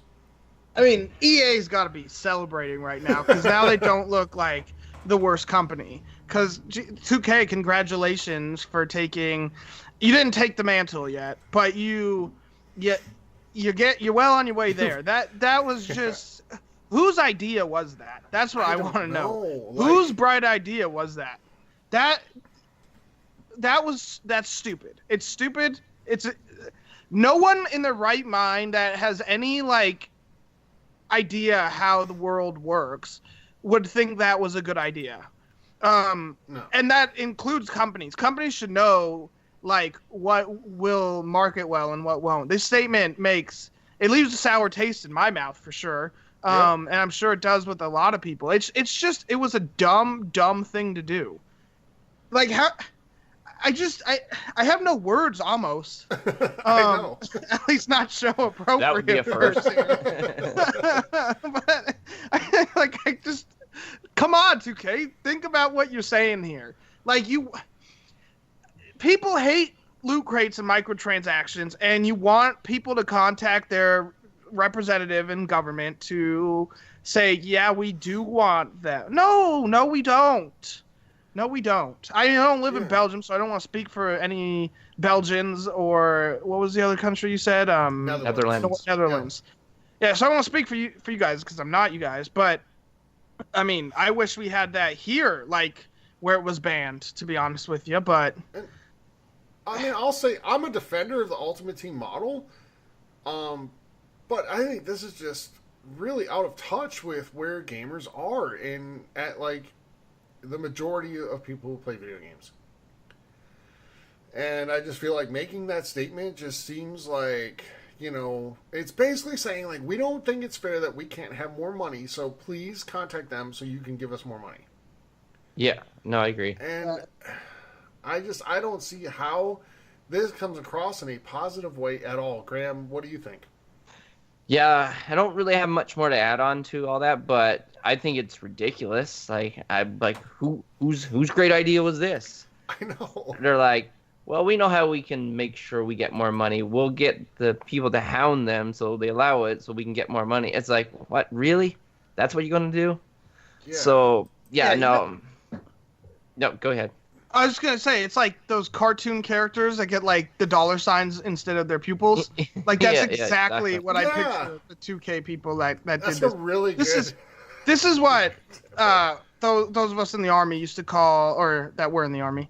I mean, EA's got to be celebrating right now because now they don't look like the worst company. Because 2K, congratulations for taking. You didn't take the mantle yet, but you're well on your way there. That was just whose idea was that? That's what I want to know. Whose bright idea was that? That's stupid. It's stupid. No one in their right mind that has any idea how the world works would think that was a good idea. No. And that includes companies. Companies should know what will market well and what won't. This statement leaves a sour taste in my mouth for sure. And I'm sure it does with a lot of people. It was a dumb thing to do. I have no words almost. I know. At least not show appropriate. That would be a first. But I just come on, 2K. Think about what you're saying here. People hate loot crates and microtransactions, and you want people to contact their representative in government to say, yeah, we do want that. No, we don't. No, we don't. I don't live in Belgium, so I don't want to speak for any Belgians or what was the other country you said? Netherlands. Yeah, so I don't want to speak for you guys because I'm not you guys. But I mean, I wish we had that here, where it was banned. To be honest with you, but I mean, I'll say I'm a defender of the Ultimate Team model, but I think this is just really out of touch with where gamers are at the majority of people who play video games. And I just feel like making that statement just seems it's basically saying we don't think it's fair that we can't have more money, so please contact them so you can give us more money. Yeah, no, I agree. And I don't see how this comes across in a positive way at all. Graham, what do you think? Yeah, I don't really have much more to add on to all that, but I think it's ridiculous. Whose great idea was this? I know. They're like, well, we know how we can make sure we get more money. We'll get the people to hound them so they allow it so we can get more money. It's like, what, really? That's what you're going to do? Yeah. So, no, go ahead. I was going to say, it's like those cartoon characters that get the dollar signs instead of their pupils. That's exactly what I picture the 2K people that did this. That's a really good This is what those of us in the Army used to call, or that were in the Army,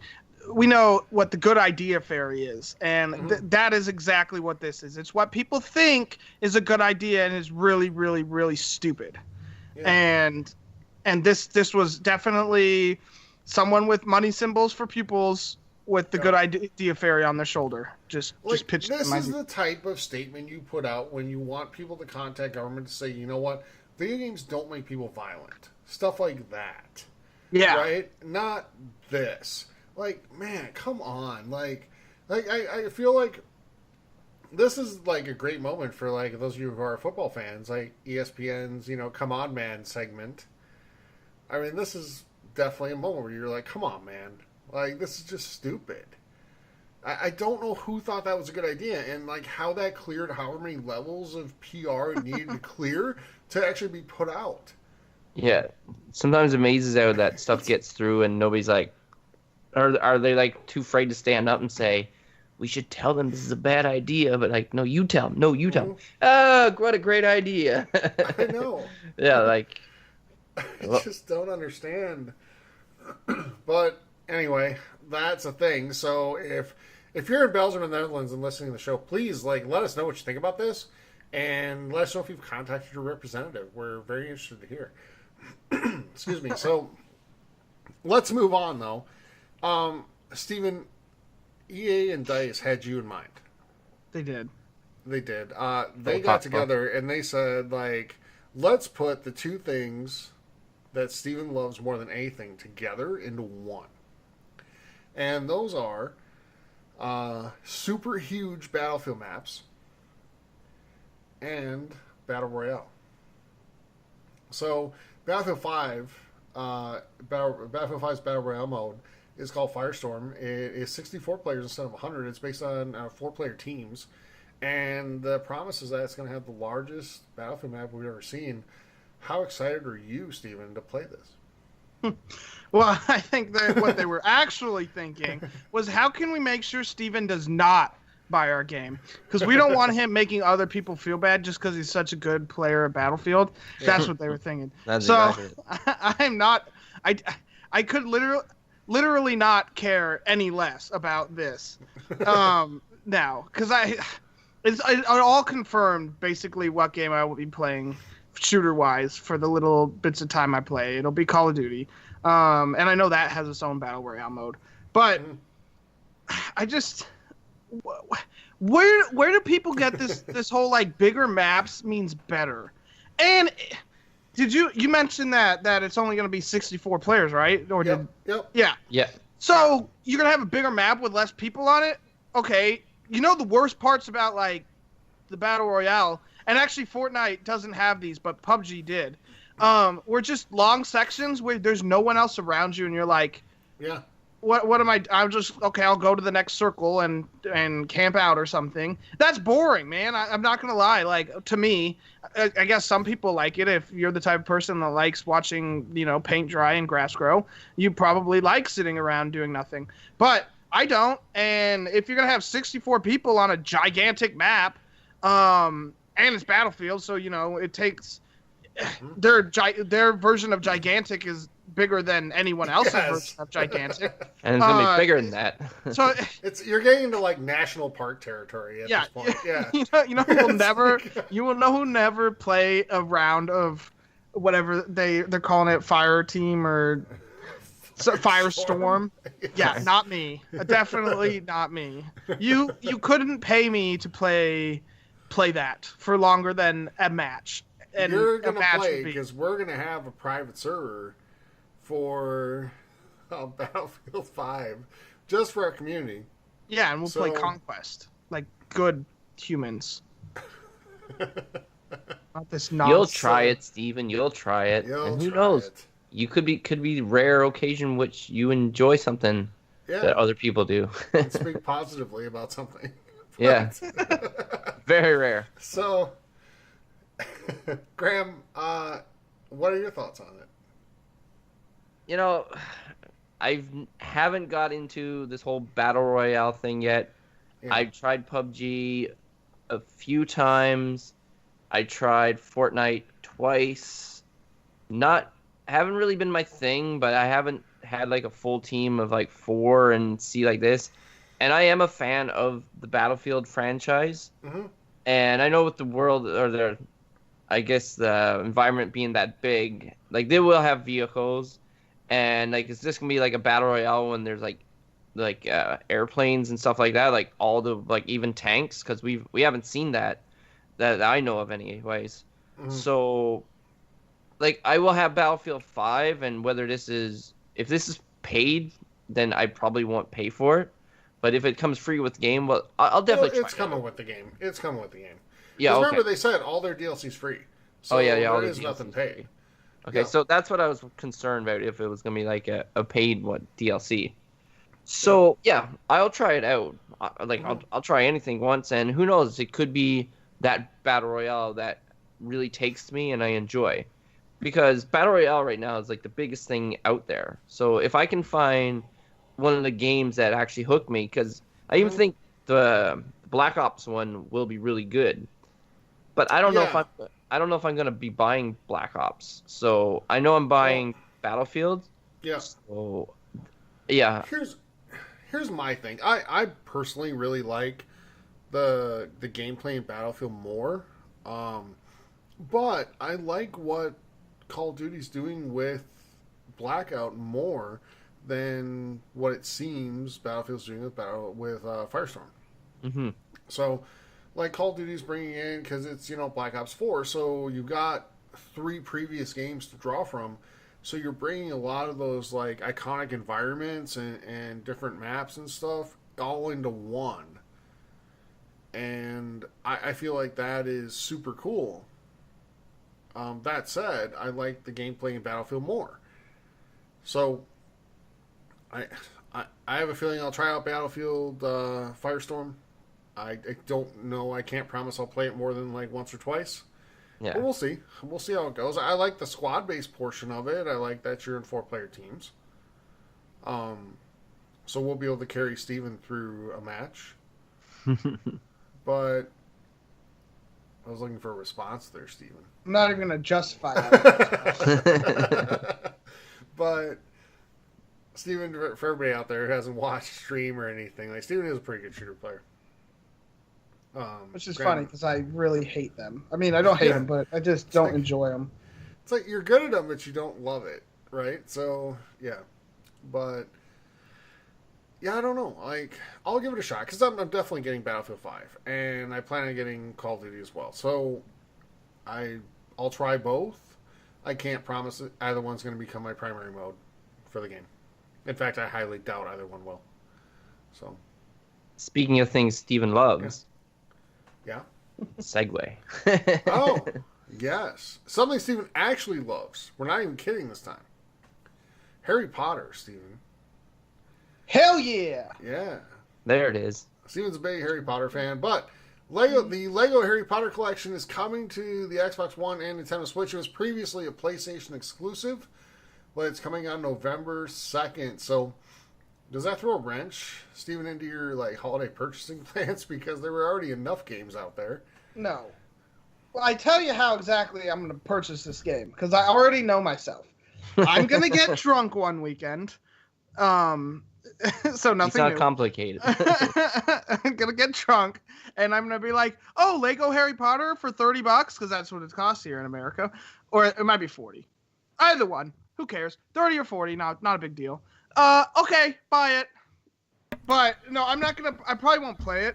we know what the good idea fairy is. And that is exactly what this is. It's what people think is a good idea and is really, really, really stupid. Yeah. And this was definitely someone with money symbols for pupils with the good idea fairy on their shoulder. Just pitched. This is the type of statement you put out when you want people to contact government to say, you know what, video games don't make people violent. Stuff like that. Yeah. Right? Not this. Like, man, come on. Like I feel like this is like a great moment for like those of you who are football fans, like ESPN's, Come On Man segment. I mean, this is definitely a moment where you're like, come on, man. Like, this is just stupid. I don't know who thought that was a good idea, and like how that cleared however many levels of PR it needed to clear to actually be put out. Yeah. Sometimes it amazes how that stuff gets through and nobody's like, are they like too afraid to stand up and say, we should tell them this is a bad idea, but like, no, you tell them. No, you tell them. Oh, what a great idea. I know. Yeah, like. I just don't understand. But anyway, that's a thing. So if you're in Belgium and the Netherlands and listening to the show, please let us know what you think about this, and let us know if you've contacted your representative. We're very interested to hear. Excuse me. So let's move on though. Steven, EA and DICE had you in mind. They did. They got together and they said, like, let's put the two things that Steven loves more than anything together into one. And those are super huge battlefield maps and Battle Royale. So Battlefield 5, Battlefield 5's Battle Royale mode is called Firestorm. It is 64 players instead of 100. It's based on 4-player teams. And the promise is that it's going to have the largest Battlefield map we've ever seen. How excited are you, Steven, to play this? Well, I think that what they were actually thinking was, how can we make sure Steven does not buy our game? Because we don't want him making other people feel bad just because he's such a good player at Battlefield. That's what they were thinking. That's so exactly I'm not. I could literally not care any less about this now, because it's all confirmed basically what game I will be playing shooter wise for the little bits of time I play. It'll be Call of Duty, and I know that has its own Battle Royale mode, but I just where do people get this whole like bigger maps means better? And did you mention that it's only going to be 64 players, right? Or Yep. Yeah. So you're going to have a bigger map with less people on it? Okay. You know the worst parts about like the Battle Royale, and actually Fortnite doesn't have these, but PUBG did. Were just long sections where there's no one else around you and you're like, yeah. What am I? I'm just okay. I'll go to the next circle and camp out or something. That's boring, man. I'm not gonna lie. Like, to me, I guess some people like it. If you're the type of person that likes watching, paint dry and grass grow, you probably like sitting around doing nothing. But I don't. And if you're gonna have 64 people on a gigantic map, and it's Battlefield, so it takes their version of gigantic is bigger than anyone else's version of gigantic, and it's gonna be bigger than that. So you're getting into like national park territory at this point. Yeah, you will never play a round of whatever they're calling it, Fire Team or Firestorm. Yeah, not me. Definitely not me. You couldn't pay me to play that for longer than a match. And you're gonna play because we're gonna have a private server for Battlefield 5 just for our community. Yeah, and we'll play Conquest like good humans. Not this nonsense. You'll try it, Steven. You'll try it. And who knows? You could be rare occasion which you enjoy something that other people do. And speak positively about something. Yeah. Very rare. So, Graham, what are your thoughts on it? I haven't got into this whole Battle Royale thing yet. Yeah. I've tried PUBG a few times. I tried Fortnite twice. haven't really been my thing, but I haven't had like a full team of like 4 and see like this. And I am a fan of the Battlefield franchise. Mm-hmm. And I know with the world or I guess the environment being that big, like they will have vehicles, and like is this gonna be like a battle royale when there's like airplanes and stuff like that, like all the like even tanks, because we haven't seen that I know of anyways. Mm-hmm. So like I will have Battlefield 5, and whether if this is paid, then I probably won't pay for it. But if it comes free with the game, well, I'll definitely try it's coming with the game. It's coming with the game. Yeah, remember they said all their DLC's free. So all there the is nothing DLCs paid. Okay, Yeah. so that's what I was concerned about, if it was gonna be like a paid DLC. So yeah, I'll try it out. I'll try anything once, and who knows? It could be that battle royale that really takes me and I enjoy, because battle royale right now is like the biggest thing out there. So if I can find one of the games that actually hook me, because I even think the Black Ops one will be really good, but I don't know if I'm gonna be buying Black Ops. So I know I'm buying Battlefield. Yeah. So yeah. Here's my thing. I personally really like the gameplay in Battlefield more, but I like what Call of Duty's doing with Blackout more than what it seems Battlefield's doing with Firestorm. Mm-hmm. So, like, Call of Duty's bringing in, because it's, Black Ops 4, so you've got 3 previous games to draw from, so you're bringing a lot of those, like, iconic environments and different maps and stuff all into one. And I feel like that is super cool. That said, I like the gameplay in Battlefield more. So, I have a feeling I'll try out Battlefield Firestorm. I don't know. I can't promise I'll play it more than like once or twice. Yeah. But we'll see. We'll see how it goes. I like the squad-based portion of it. I like that you're in 4-player teams. So we'll be able to carry Steven through a match. But I was looking for a response there, Steven. I'm not even going to justify that. But Steven, for everybody out there who hasn't watched stream or anything, like, Steven is a pretty good shooter player. Which is funny because I really hate them. I mean, I don't hate them, but I just don't enjoy them. It's like you're good at them, but you don't love it, right? So, yeah. But, yeah, I don't know. Like, I'll give it a shot because I'm definitely getting Battlefield 5, and I plan on getting Call of Duty as well. So, I'll try both. I can't promise that either one's going to become my primary mode for the game. In fact, I highly doubt either one will. So, speaking of things Steven loves. Yeah. Segue. Oh, yes. Something Steven actually loves. We're not even kidding this time. Harry Potter, Steven. Hell yeah! Yeah. There it is. Steven's a big Harry Potter fan, but the Lego Harry Potter collection is coming to the Xbox One and Nintendo Switch. It was previously a PlayStation exclusive, but it's coming on November 2nd. So, does that throw a wrench, Steven, into your holiday purchasing plans? Because there were already enough games out there. No. Well, I tell you how exactly I'm going to purchase this game, because I already know myself. I'm going to get drunk one weekend. So nothing It's not new. complicated. I'm going to get drunk, and I'm going to be like, oh, Lego Harry Potter for $30, because that's what it costs here in America. Or it might be 40. Either one. Who cares? 30 or 40, not a big deal. Okay, buy it. But no, I'm not gonna. I probably won't play it.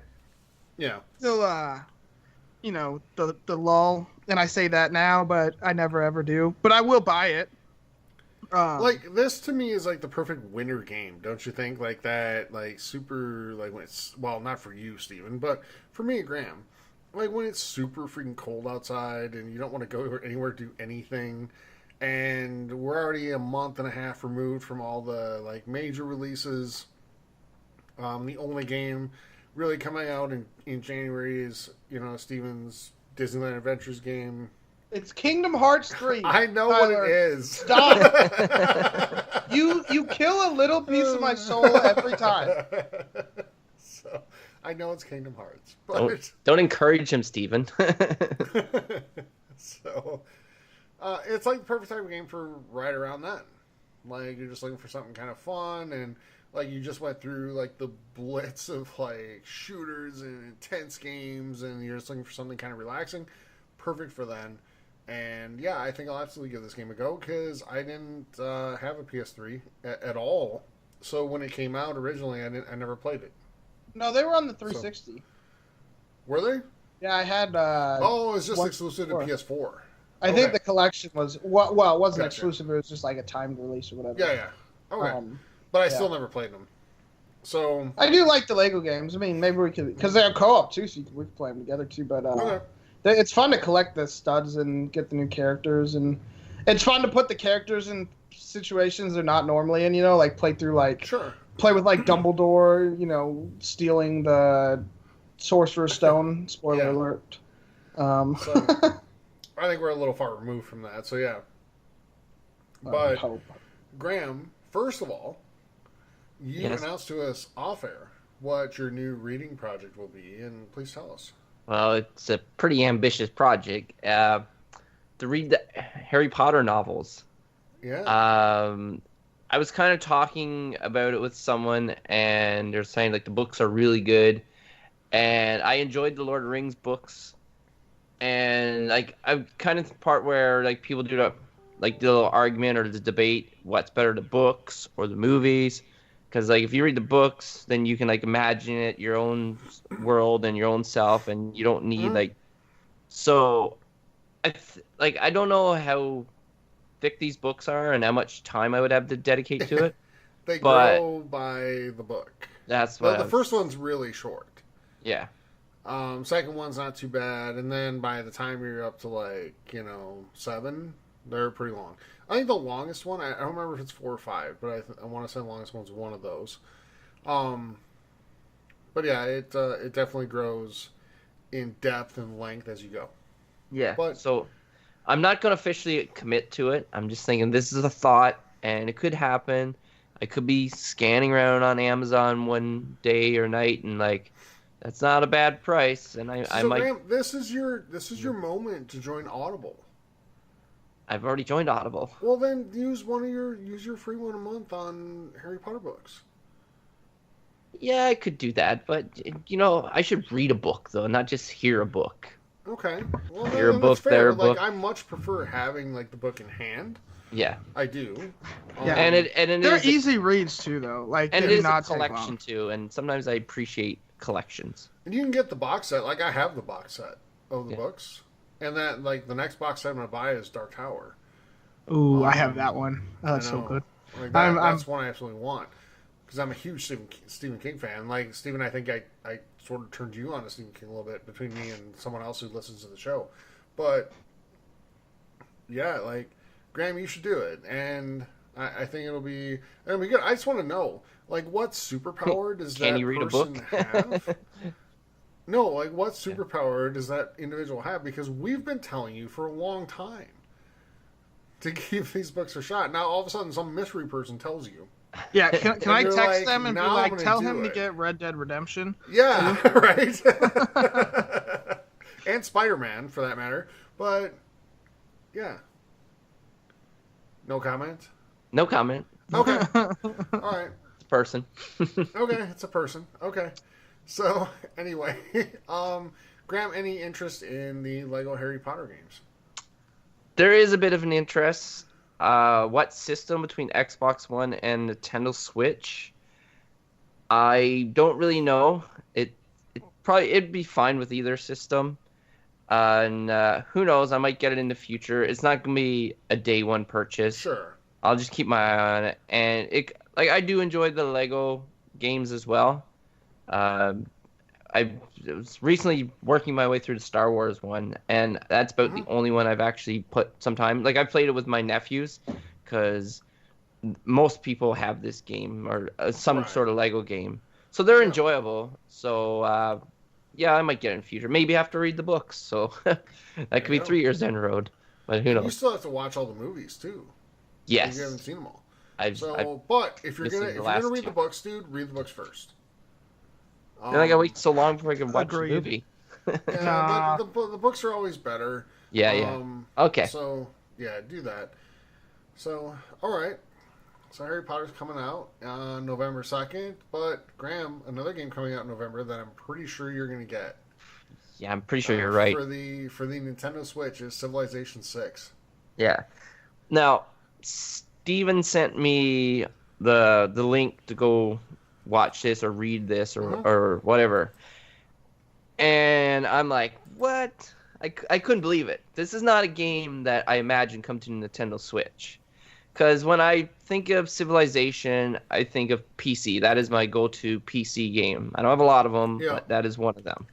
Yeah. Till the lull, and I say that now, but I never ever do. But I will buy it. This to me is like the perfect winter game, don't you think? Like that, super, when it's, well, not for you, Steven, but for me and Graham. Like when it's super freaking cold outside and you don't want to go anywhere to do anything. And we're already a month and a half removed from all the major releases. The only game really coming out in January is Steven's Disneyland Adventures game. It's Kingdom Hearts 3. I know Tyler, what it is. Stop. You kill a little piece of my soul every time. So I know it's Kingdom Hearts, but Don't encourage him, Steven. So. It's like the perfect type of game for right around then. Like, you're just looking for something kind of fun, and like you just went through like the blitz of like shooters and intense games, and you're just looking for something kind of relaxing. Perfect for then. And yeah, I think I'll absolutely give this game a go because I didn't have a PS3 at all. So when it came out originally, I never played it. No, they were on the 360. So, were they? Yeah, I had. It's just exclusive to PS4. I think the collection was it wasn't Gotcha. exclusive. It was just like a timed release or whatever. Yeah. Okay. But I still never played them. So I do like the Lego games. I mean, maybe we could because they're co-op too, so we can play them together too. But it's fun to collect the studs and get the new characters, and it's fun to put the characters in situations they're not normally in. You know, like play through play with like Dumbledore. You know, stealing the Sorcerer's Stone. Spoiler alert. So, I think we're a little far removed from that. So yeah. But Graham, first of all, you announced to us off air what your new reading project will be, and please tell us. Well, it's a pretty ambitious project. To read the Harry Potter novels. Yeah. I was kind of talking about it with someone, and they're saying like the books are really good, and I enjoyed the Lord of the Rings books, and like I'm kind of the part where like people do the little argument or the debate what's better, the books or the movies. Because, like, if you read the books, then you can, like, imagine it, your own world and your own self, and you don't need, like... So, I don't know how thick these books are and how much time I would have to dedicate to it. They grow by the book. That's what the first one's really short. Yeah. Second one's not too bad, and then by the time you're up to, 7, they're pretty long. I think the longest one, I don't remember if it's 4 or 5, but I want to say the longest one's one of those. But yeah, it definitely grows in depth and length as you go. Yeah, so I'm not going to officially commit to it. I'm just thinking this is a thought, and it could happen. I could be scanning around on Amazon one day or night, and that's not a bad price. And I might. Graham, this is your moment to join Audible. I've already joined Audible. Well, then use your free one a month on Harry Potter books. Yeah, I could do that, but I should read a book though, not just hear a book. Okay, well, hear a book, there a book. I much prefer having the book in hand. Yeah, I do. Yeah, and they're easy reads too, though. And it is a collection too, and sometimes I appreciate collections. And you can get the box set. I have the box set of the books. And that, the next box set I'm going to buy is Dark Tower. Ooh, I have that one. Oh, that's so good. That's one I absolutely want. Because I'm a huge Stephen King fan. Stephen, I think I sort of turned you on to Stephen King a little bit between me and someone else who listens to the show. But, yeah, Graham, you should do it. And I think it'll be good. I just want to know, what superpower does that person have? No, what superpower does that individual have? Because we've been telling you for a long time to give these books a shot. Now, all of a sudden, some mystery person tells you. Yeah, can I text them and be tell him to get Red Dead Redemption? Yeah, right. And Spider-Man, for that matter. But, yeah. No comment? No comment. Okay. All right. It's a person. Okay, it's a person. Okay. So, anyway, Graham, any interest in the Lego Harry Potter games? There is a bit of an interest. What system between Xbox One and Nintendo Switch? I don't really know. It'd be fine with either system. And who knows? I might get it in the future. It's not gonna be a day one purchase. Sure. I'll just keep my eye on it. And I do enjoy the Lego games as well. I was recently working my way through the Star Wars one, and that's about the only one I've actually put some time. I played it with my nephews, because most people have this game or some sort of Lego game, so they're enjoyable. So yeah, I might get it in the future. Maybe have to read the books, so that could be 3 years down the road. But who knows? You still have to watch all the movies too. Yes, you haven't seen them all. But if you're gonna read the books, dude, read the books first. Then I gotta wait so long before I can watch the movie. Yeah, but the books are always better. Yeah. Okay. So Yeah, do that. So, all right. So Harry Potter's coming out on November 2nd, but Graham, another game coming out in November that I'm pretty sure you're going to get. Yeah, I'm pretty sure you're right. For the Nintendo Switch is Civilization 6. Yeah. Now, Steven sent me the link to go watch this or read this or whatever. And I'm like, what? I couldn't believe it. This is not a game that I imagine come to Nintendo Switch. Because when I think of Civilization, I think of PC. That is my go-to PC game. I don't have a lot of them, but that is one of them.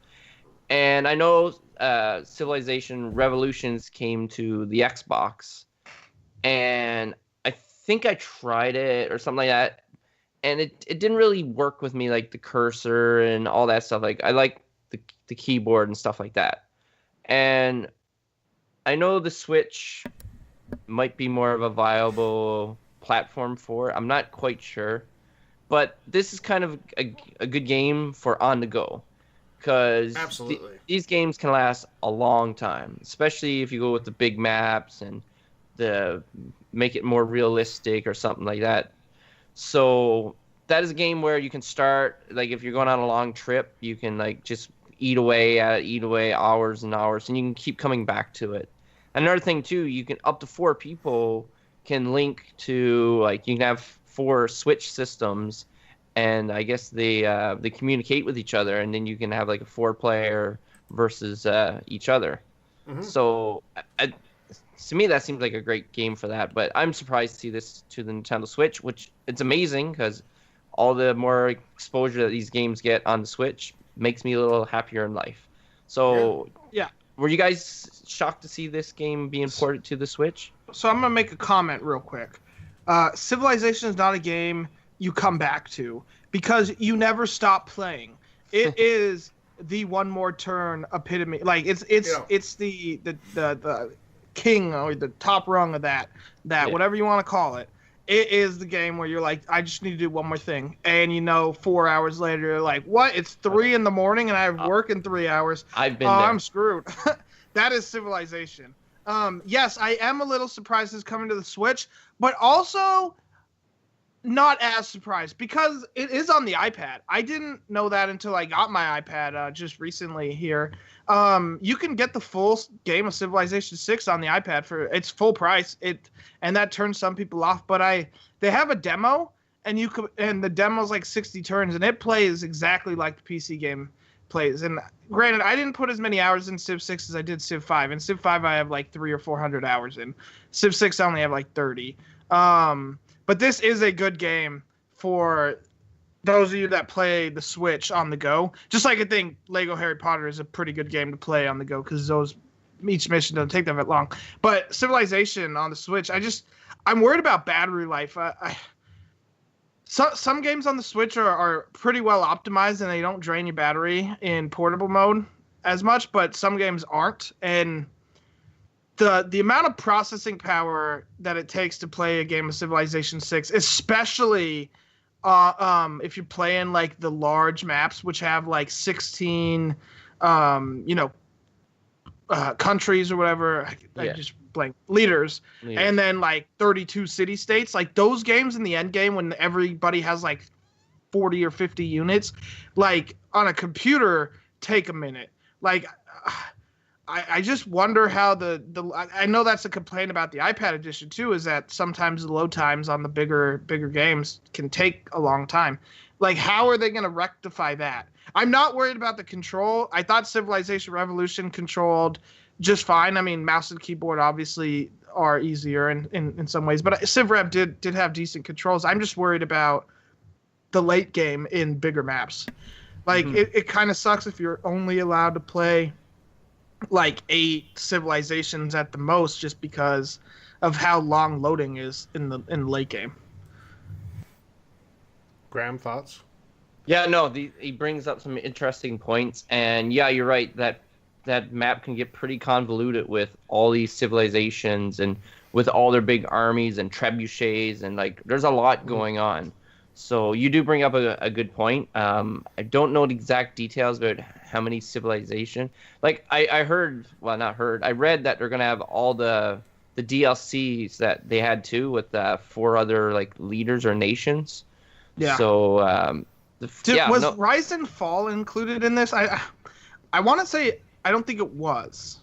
And I know Civilization Revolutions came to the Xbox. And I think I tried it or something like that. And it didn't really work with me, like the cursor and all that stuff. Like I like the keyboard and stuff like that. And I know the Switch might be more of a viable platform for it. I'm not quite sure. But this is kind of a good game for on the go. Because these games can last a long time. Especially if you go with the big maps and make it more realistic or something like that. So that is a game where you can start, like if you're going on a long trip, you can like just eat away hours and hours, and you can keep coming back to it. Another thing too, you can up to 4 people can link to, like you can have 4 Switch systems, and I guess they communicate with each other, and then you can have like a 4-player versus each other. Mm-hmm. So to me, that seems like a great game for that. But I'm surprised to see this to the Nintendo Switch, which it's amazing because all the more exposure that these games get on the Switch makes me a little happier in life. So, yeah. Were you guys shocked to see this game being ported to the Switch? So I'm going to make a comment real quick. Civilization is not a game you come back to because you never stop playing. It is the one more turn epitome. Like it's the king or the top rung of that whatever you want to call it. It is the game where you're like, I just need to do one more thing. And 4 hours later, you're like, what? It's 3 in the morning and I have work in 3 hours. I've been there. I'm screwed. That is Civilization. Yes, I am a little surprised it's coming to the Switch, but also not as surprised because it is on the iPad. I didn't know that until I got my iPad just recently here. You can get the full game of Civilization 6 on the iPad for its full price. And that turns some people off, but they have a demo and the demo's like 60 turns and it plays exactly like the PC game plays. And granted, I didn't put as many hours in Civ 6 as I did Civ 5. In Civ 5 I have like 300 or 400 hours in. Civ 6 I only have like 30. But this is a good game for those of you that play the Switch on the go. Just like I think Lego Harry Potter is a pretty good game to play on the go because each mission doesn't take that long. But Civilization on the Switch, I'm worried about battery life. Some games on the Switch are pretty well optimized and they don't drain your battery in portable mode as much, but some games aren't. And the amount of processing power that it takes to play a game of Civilization 6, especially if you're playing like the large maps, which have like 16, countries or whatever, I just blank leaders, and then like 32 city states, like those games in the end game when everybody has like 40 or 50 units, like on a computer take a minute. Like I just wonder how I know that's a complaint about the iPad edition too, is that sometimes the load times on the bigger games can take a long time. Like, how are they going to rectify that? I'm not worried about the control. I thought Civilization Revolution controlled just fine. I mean, mouse and keyboard obviously are easier in some ways, but Civ Rev did have decent controls. I'm just worried about the late game in bigger maps. Like, it kind of sucks if you're only allowed to play like 8 civilizations at the most just because of how long loading is in the late game. Graham, thoughts? Yeah, no, he brings up some interesting points, and yeah, you're right, that map can get pretty convoluted with all these civilizations and with all their big armies and trebuchets, and like there's a lot going on. So you do bring up a good point. I don't know the exact details about how many civilization. Like I read that they're gonna have all the the DLCs that they had too with 4 other like leaders or nations. Yeah. So was Rise and Fall included in this? I want to say I don't think it was,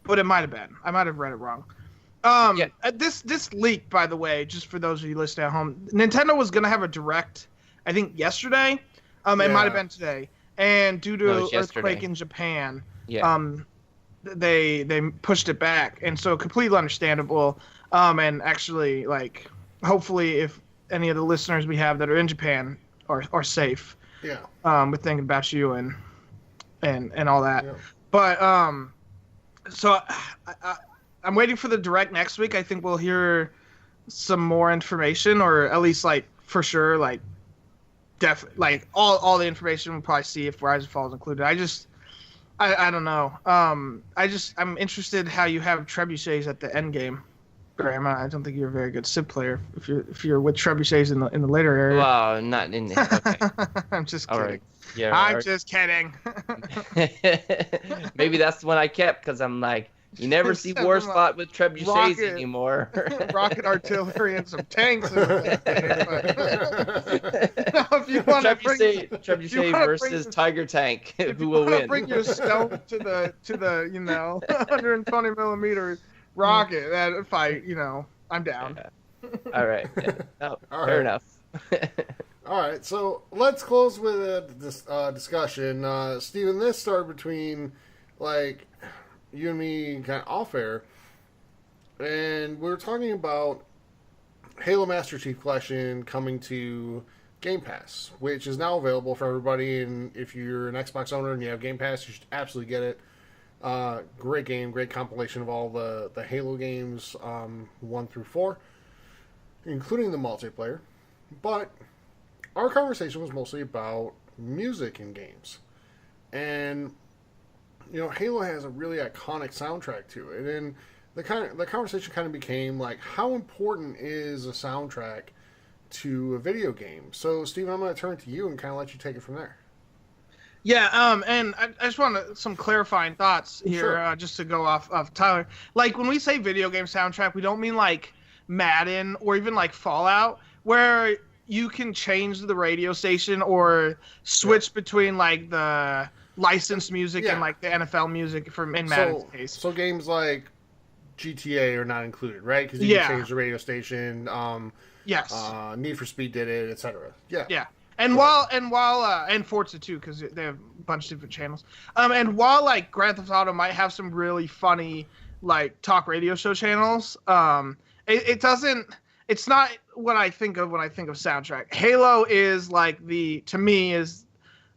but it might have been. I might have read it wrong. This leak, by the way, just for those of you listening at home, Nintendo was gonna have a direct, I think yesterday. It might have been today, and due to earthquake in Japan, they pushed it back, and so completely understandable. And actually, like, hopefully, if any of the listeners we have that are in Japan are safe, we're thinking about you and all that. Yeah. But so I'm waiting for the direct next week. I think we'll hear some more information, or at least like for sure, like like all the information we'll probably see if Rise and Fall is included. I don't know. I'm interested how you have trebuchets at the end game, Graham. I don't think you're a very good Civ player if you're with trebuchets in the later area. Well, not in. Okay. I'm just kidding. Right. Yeah, I'm just kidding. Maybe that's the one I kept because I'm like, you never see war spot with trebuchets anymore. Rocket artillery and some tanks. Trebuchet versus Tiger Tank. Who will win? Bring your stealth to the 120 millimeter rocket. That fight, I'm down. Yeah. All right. Yeah. Oh, fair enough. All right, so let's close with this discussion. Steven, this started between like you and me kind of off air, and we were talking about Halo Master Chief Collection coming to Game Pass, which is now available for everybody. And if you're an Xbox owner and you have Game Pass, you should absolutely get it. Great game, great compilation of all the Halo games, 1 through 4, including the multiplayer. But our conversation was mostly about music in games. And Halo has a really iconic soundtrack to it, and the conversation kind of became like, how important is a soundtrack to a video game? So, Steven, I'm going to turn to you and kind of let you take it from there. Yeah, and I just want some clarifying thoughts here, Sure. Just to go off Tyler. Like, when we say video game soundtrack, we don't mean like Madden or even like Fallout, where you can change the radio station or switch between like the licensed music and like the NFL music in Madden's case. So games like GTA are not included, right? Because you can change the radio station. Yes. Need for Speed did it, etc. Yeah. Yeah. And while Forza too, because they have a bunch of different channels. And while like Grand Theft Auto might have some really funny like talk radio show channels, it doesn't. It's not what I think of when I think of soundtrack. Halo is like to me is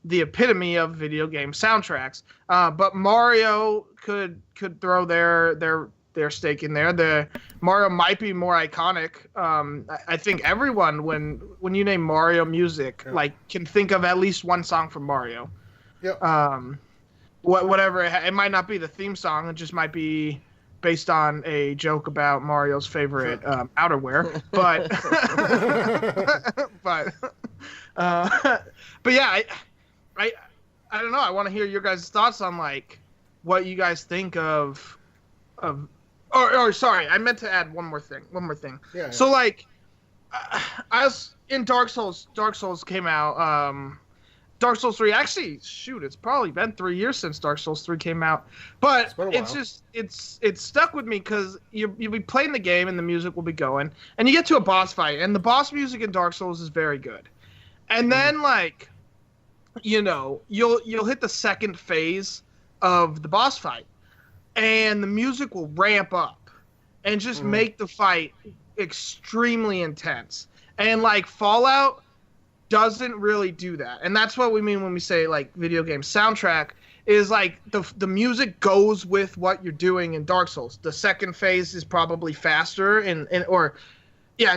the epitome of video game soundtracks. But Mario could throw their stake in there. The Mario might be more iconic. I think everyone when you name Mario music, like can think of at least one song from Mario. Yep. Whatever it might not be the theme song. It just might be based on a joke about Mario's favorite outerwear. But but yeah, I don't know. I want to hear your guys' thoughts on like what you guys think of. Or sorry, I meant to add one more thing. Yeah. So like, as in Dark Souls came out. Dark Souls 3, actually, shoot, it's probably been 3 years since Dark Souls 3 came out. But it's stuck with me because you'll be playing the game and the music will be going. And you get to a boss fight, and the boss music in Dark Souls is very good. And then, like, you'll hit the second phase of the boss fight. And the music will ramp up and just make the fight extremely intense. And, like, Fallout doesn't really do that, and that's what we mean when we say like video game soundtrack is like the music goes with what you're doing in Dark Souls. The second phase is probably faster, in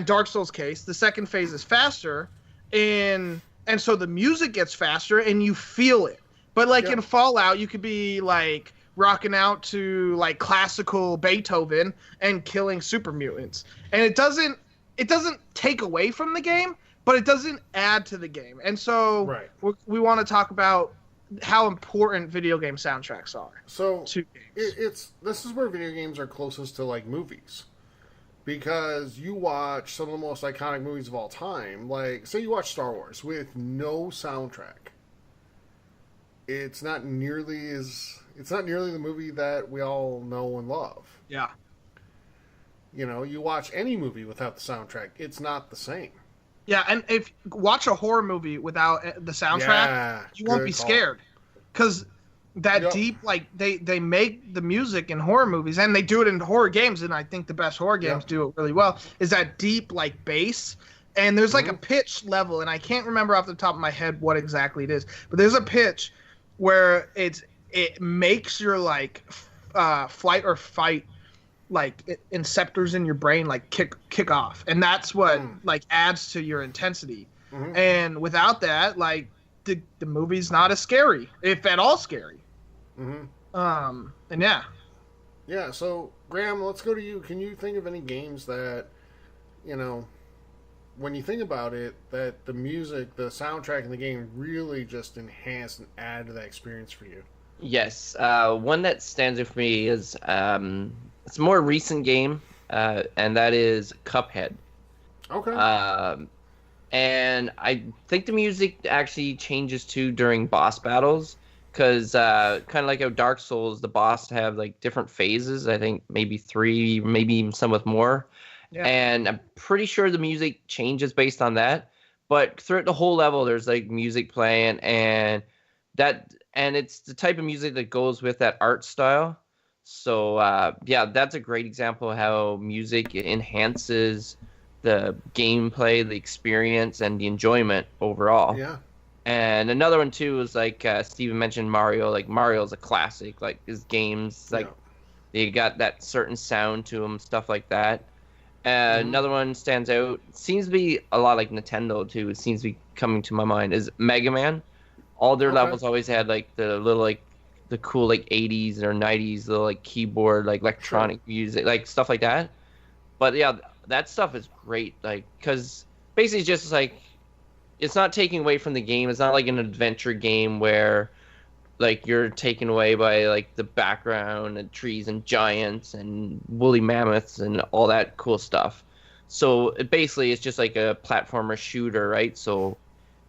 Dark Souls case, the second phase is faster, and so the music gets faster and you feel it. But like in Fallout, you could be like rocking out to like classical Beethoven and killing super mutants, and it doesn't take away from the game, but it doesn't add to the game. And so we want to talk about how important video game soundtracks are. So to games. This is where video games are closest to like movies, because you watch some of the most iconic movies of all time. Like, say you watch Star Wars with no soundtrack. It's not nearly the movie that we all know and love. Yeah. You know, you watch any movie without the soundtrack, it's not the same. Yeah, and if watch a horror movie without the soundtrack, you won't be scared, because that deep, like they make the music in horror movies, and they do it in horror games, and I think the best horror games do it really well. Is that deep like bass, and there's like a pitch level, and I can't remember off the top of my head what exactly it is, but there's a pitch where it makes your like flight or fight like inceptors in your brain like kick off, and that's what like adds to your intensity. And without that, like the movie's not as scary, if at all scary. And yeah, so Graham, let's go to you. Can you think of any games that, you know, when you think about it, that the music, the soundtrack in the game really just enhance and add to that experience for you? Yes, one that stands out for me is it's a more recent game, and that is Cuphead. Okay. And I think the music actually changes too during boss battles, because kind of like how Dark Souls, the boss have like different phases. I think maybe 3, maybe even some with more. Yeah. And I'm pretty sure the music changes based on that. But throughout the whole level, there's like music playing, and it's the type of music that goes with that art style. So yeah, that's a great example of how music enhances the gameplay, the experience, and the enjoyment overall. Yeah. And another one too is like Steven mentioned Mario. Like Mario's a classic. Like his games, like they got that certain sound to them, stuff like that. Another one stands out. Seems to be a lot like Nintendo too. It seems to be coming to my mind is Mega Man. All their levels always had like the little like the cool like 80s or 90s little like keyboard like electronic music, like stuff like that. But yeah, that stuff is great. Like, because basically it's just like, it's not taking away from the game. It's not like an adventure game where like you're taken away by like the background and trees and giants and woolly mammoths and all that cool stuff. So it basically it's just like a platformer shooter, right? So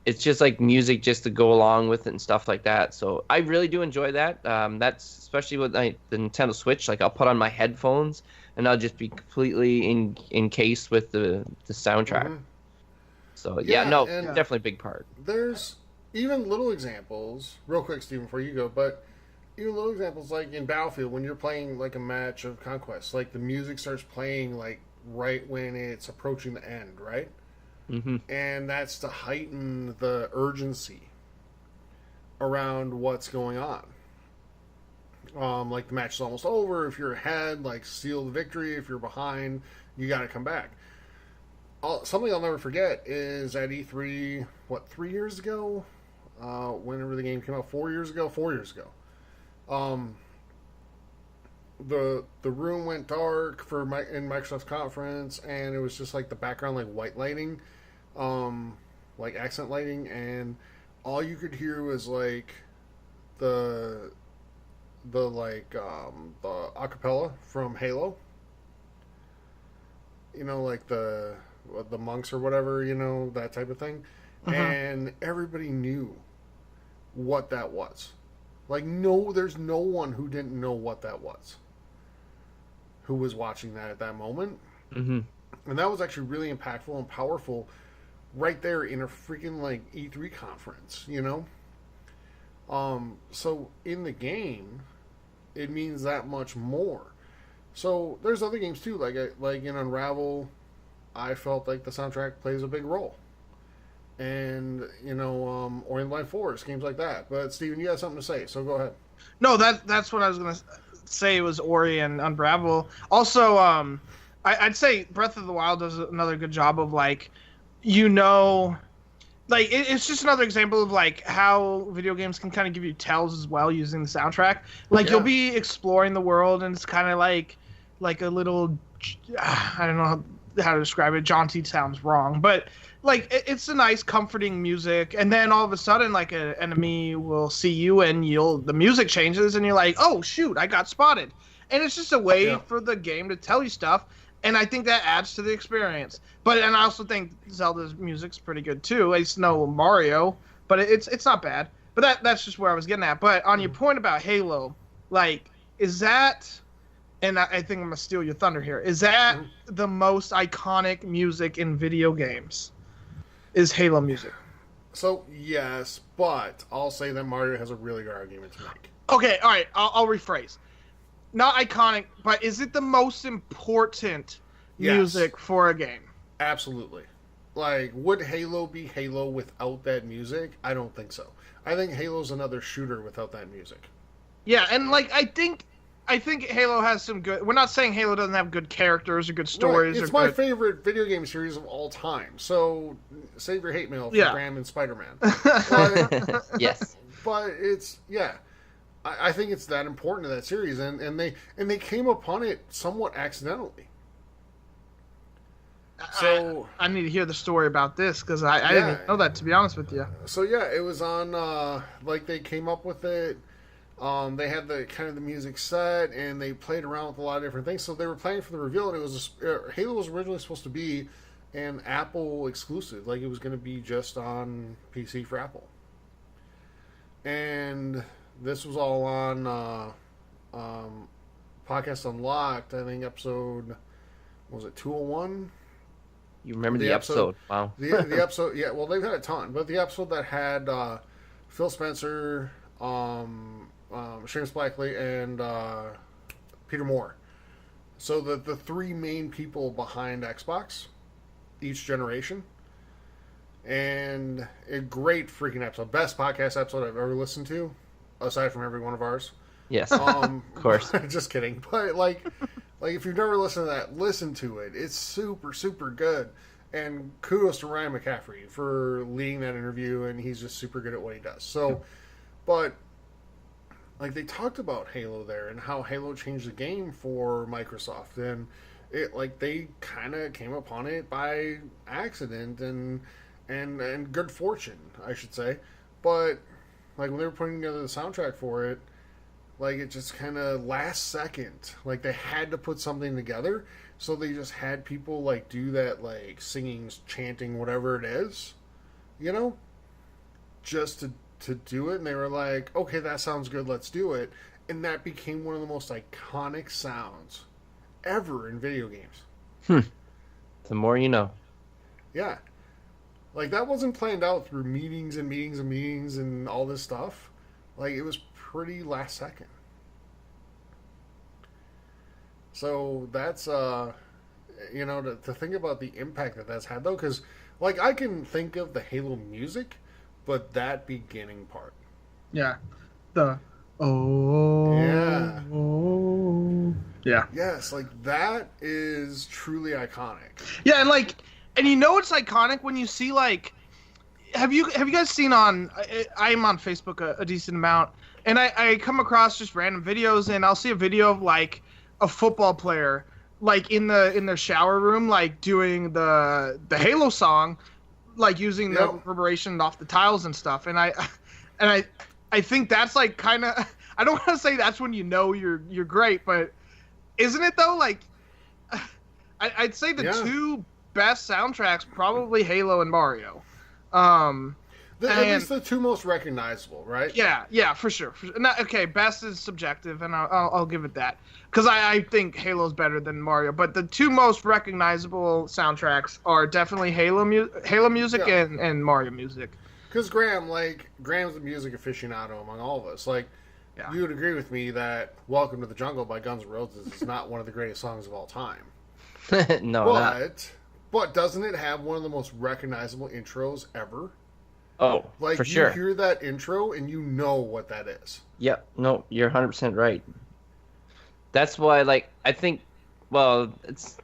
it's just like music just to go along with it and stuff like that. So I really do enjoy that. That's especially with the Nintendo Switch. Like I'll put on my headphones and I'll just be completely encased with the soundtrack. So yeah, definitely a big part. There's even little examples, real quick, Stephen, before you go, but even little examples like in Battlefield when you're playing like a match of Conquest, like the music starts playing like right when it's approaching the end, right? And that's to heighten the urgency around what's going on. Like the match is almost over. If you're ahead, like seal the victory. If you're behind, you got to come back. Something I'll never forget is at E3, 3 years ago? Whenever the game came out, 4 years ago. The room went dark in Microsoft's conference, and it was just like the background, like white lighting, like accent lighting, and all you could hear was like the acapella from Halo. You know, like the monks or whatever, you know, that type of thing. And everybody knew what that was. Like, there's no one who didn't know what that was, who was watching that at that moment. And that was actually really impactful and powerful right there in a freaking, like, E3 conference, you know? So in the game, it means that much more. So there's other games, too. Like in Unravel, I felt like the soundtrack plays a big role. And, you know, Ori and the Blind Forest, games like that. But, Steven, you got something to say, so go ahead. No, that's what I was going to say. It was Ori and Unravel. Also, I'd say Breath of the Wild does another good job of, like, you know, like, it's just another example of, like, how video games can kind of give you tells as well using the soundtrack. Like, you'll be exploring the world, and it's kind of like a little, I don't know, how to describe it. Jaunty sounds wrong, but like it's a nice, comforting music. And then all of a sudden, like an enemy will see you, and the music changes, and you're like, oh shoot, I got spotted. And it's just a way for the game to tell you stuff, and I think that adds to the experience. And I also think Zelda's music's pretty good too. It's no Mario, but it's not bad. But that's just where I was getting at. But on your point about Halo, like, is that, and I think I'm gonna steal your thunder here, is that the most iconic music in video games? Is Halo music? So yes, but I'll say that Mario has a really good argument to make. Okay, all right, I'll rephrase. Not iconic, but is it the most important music for a game? Absolutely. Like, would Halo be Halo without that music? I don't think so. I think Halo's another shooter without that music. Yeah, and like I think Halo has some good. We're not saying Halo doesn't have good characters or good stories. Right. It's my favorite video game series of all time. So save your hate mail for Graham and Spider-Man. Yes. But it's I think it's that important to that series, and they came upon it somewhat accidentally. So I need to hear the story about this because I didn't know that, to be honest with you. So it was on like they came up with it. They had the kind of the music set, and they played around with a lot of different things. So they were playing for the reveal, and it was Halo was originally supposed to be an Apple exclusive, like it was going to be just on PC for Apple. And this was all on Podcast Unlocked. I think episode, was it 201? You remember the episode? Wow. The episode, yeah. Well, they've had a ton, but the episode that had Phil Spencer, Seamus Blackley, and Peter Moore. So the three main people behind Xbox, each generation, and a great freaking episode, best podcast episode I've ever listened to, aside from every one of ours. Yes, of course. Just kidding, but like if you've never listened to that, listen to it. It's super, super good. And kudos to Ryan McCaffrey for leading that interview, and he's just super good at what he does. So, but like they talked about Halo there and how Halo changed the game for Microsoft, and it like they kind of came upon it by accident and good fortune, I should say. But like when they were putting together the soundtrack for it, like it just kind of last second, like they had to put something together, so they just had people like do that, like singing, chanting, whatever it is, just to do it. And they were like, okay, that sounds good, let's do it. And that became one of the most iconic sounds ever in video games. The more you know. Yeah. Like that wasn't planned out through meetings and meetings and meetings and all this stuff. Like it was pretty last second. So that's to think about the impact that that's had, though, because like I can think of the Halo music, but that beginning part, yes, like that is truly iconic. Yeah, and it's iconic when you see like, have you guys seen I'm on Facebook a decent amount, and I come across just random videos, and I'll see a video of like a football player like in their shower room, like doing the Halo song, like using the reverberation off the tiles and stuff. And I think that's like kind of, I don't want to say that's when you know you're great, but isn't it though? Like I'd say the two best soundtracks probably Halo and Mario. At least the two most recognizable, right? Yeah, for sure. Okay, best is subjective, and I'll give it that. Because I think Halo's better than Mario. But the two most recognizable soundtracks are definitely Halo music and Mario music. Because Graham's a music aficionado among all of us. Like, you would agree with me that Welcome to the Jungle by Guns N' Roses is not one of the greatest songs of all time. No, not. But doesn't it have one of the most recognizable intros ever? Oh, like, for sure. You hear that intro and you know what that is. Yep. No, you're 100% right. That's why, I think, it's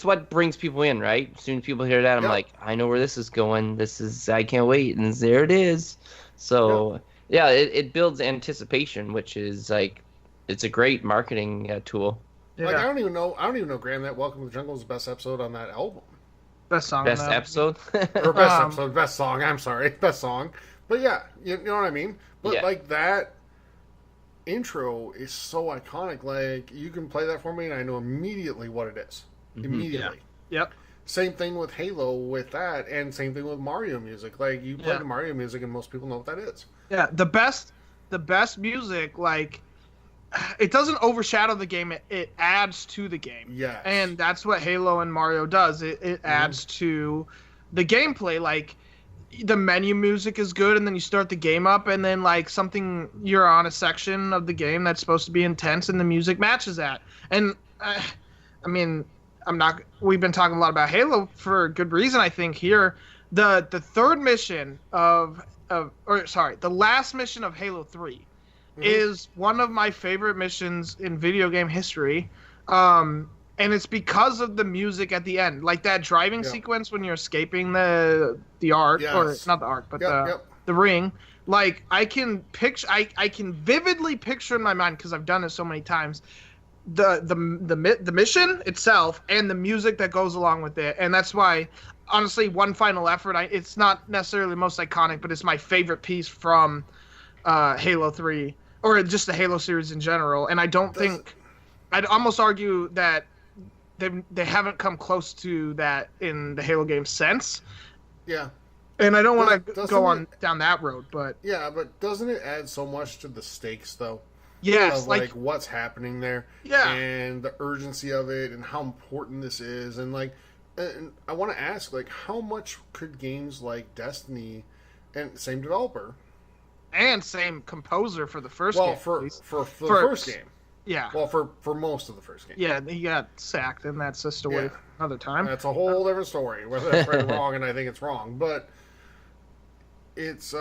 what brings people in, right? As soon as people hear that, I'm like, I know where this is going. I can't wait. And there it is. So, it builds anticipation, which is, it's a great marketing tool. Yeah. Like I don't even know, Graham, that Welcome to the Jungle is the best episode on that album. Best song. Best on that. episode. Or best episode, best song. I'm sorry, best song. But yeah, you know what I mean. But Yeah. like that intro is so iconic. Like you can play that for me, and I know immediately what it is. Immediately. Yep. Same thing with Halo with that, and same thing with Mario music. Like you play Yeah. the Mario music, and most people know what that is. Yeah. The best music, like, it doesn't overshadow the game. It adds to the game. Yes. And that's what Halo and Mario does. It adds to the gameplay. Like, the menu music is good, and then you start the game up, and then like you're on a section of the game that's supposed to be intense, and the music matches that. And I mean, we've been talking a lot about Halo for good reason. I think here the third mission the last mission of Halo 3 is one of my favorite missions in video game history. And it's because of the music at the end, like that driving sequence when you're escaping the arc, or not the arc, but the ring. Like I can vividly picture in my mind, because I've done it so many times, the mission itself and the music that goes along with it. And that's why, honestly, One Final Effort, it's not necessarily the most iconic, but it's my favorite piece from Halo 3, or just the Halo series in general. And I don't think, I'd almost argue that they haven't come close to that in the Halo games since. Yeah. And I don't want to go down that road, but yeah, but doesn't it add so much to the stakes though? Yes, of, like what's happening there, and the urgency of it, and how important this is, and like, and I want to ask, like, how much could games like Destiny, and same developer, and same composer for the first game, for the first game. Yeah. Well, for most of the first game. Yeah, he got sacked, and that's just a way another time. That's a whole different story, whether that's right or wrong, and I think it's wrong. But it's,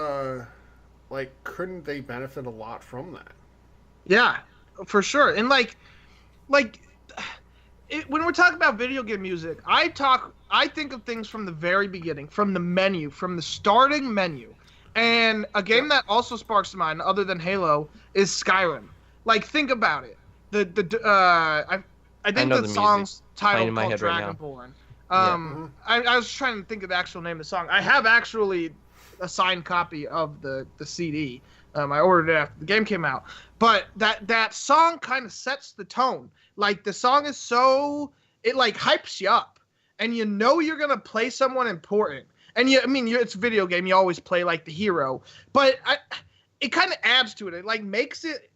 like, couldn't they benefit a lot from that? Yeah, for sure. And, when we're talking about video game music, I think of things from the very beginning, from the menu, from the starting menu. And a game that also sparks to mind, other than Halo, is Skyrim. Like, think about it. I think the song's titled called Dragonborn. I was trying to think of the actual name of the song. I have actually a signed copy of the CD. I ordered it after the game came out. But that song kind of sets the tone. Like, the song is it like hypes you up. And you know you're going to play someone important. And it's a video game. You always play like the hero. But it kind of adds to it. It like makes it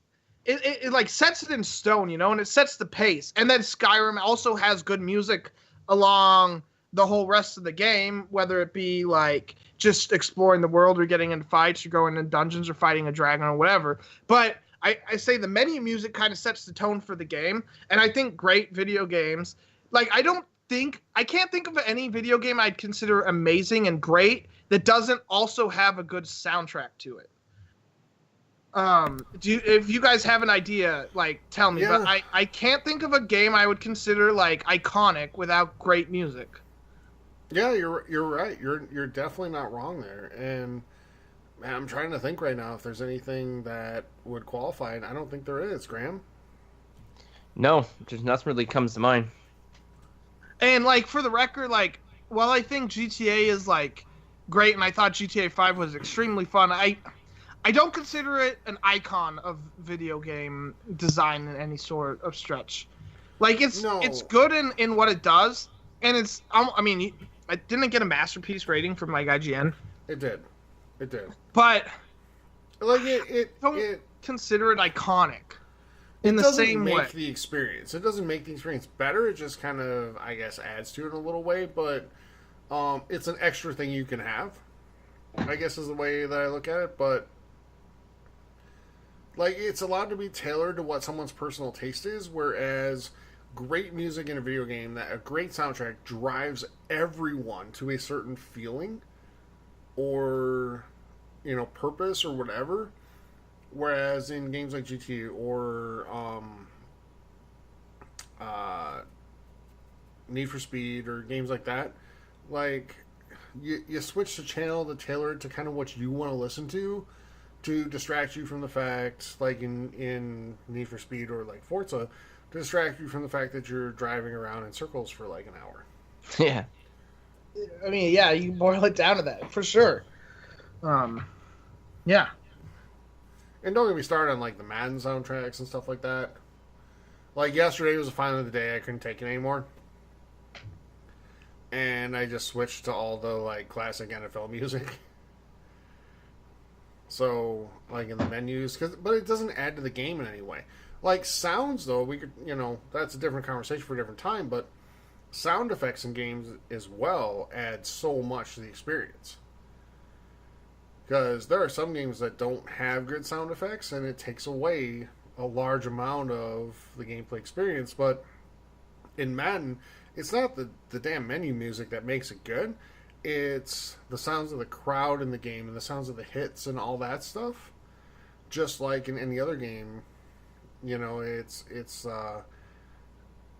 like sets it in stone, and it sets the pace. And then Skyrim also has good music along the whole rest of the game, whether it be like just exploring the world or getting into fights or going in dungeons or fighting a dragon or whatever. But I say the menu music kind of sets the tone for the game. And I think great video games, like I can't think of any video game I'd consider amazing and great that doesn't also have a good soundtrack to it. If you guys have an idea, like, tell me. Yeah. But I can't think of a game I would consider like iconic without great music. Yeah, you're right. You're definitely not wrong there. And man, I'm trying to think right now if there's anything that would qualify, and I don't think there is. Graham? No, just nothing really comes to mind. And like, for the record, like, while I think GTA is like great, and I thought GTA 5 was extremely fun, I don't consider it an icon of video game design in any sort of stretch. Like, it's good in what it does, and it's I didn't get a masterpiece rating from like IGN. It did. But like don't consider it iconic in the same way. It doesn't make the experience. It doesn't make the experience better. It just kind of, I guess, adds to it in a little way. But it's an extra thing you can have, I guess, is the way that I look at it. But like, it's allowed to be tailored to what someone's personal taste is, whereas great music in a video game, that a great soundtrack drives everyone to a certain feeling or, purpose or whatever. Whereas in games like GTA or Need for Speed or games like that, like, you switch the channel to tailor it to kind of what you want to listen to distract you from the fact, like in Need for Speed or like Forza, to distract you from the fact that you're driving around in circles for like an hour. Yeah. I mean, yeah, you boil it down to that for sure. Yeah. And don't get me started on like the Madden soundtracks and stuff like that. Like yesterday was the final of the day. I couldn't take it anymore, and I just switched to all the like classic NFL music. So like in the menus, but it doesn't add to the game in any way. Like sounds though, we could that's a different conversation for a different time. But sound effects in games as well add so much to the experience. Because there are some games that don't have good sound effects, and it takes away a large amount of the gameplay experience. But in Madden, it's not the damn menu music that makes it good. It's the sounds of the crowd in the game and the sounds of the hits and all that stuff. Just like in any other game,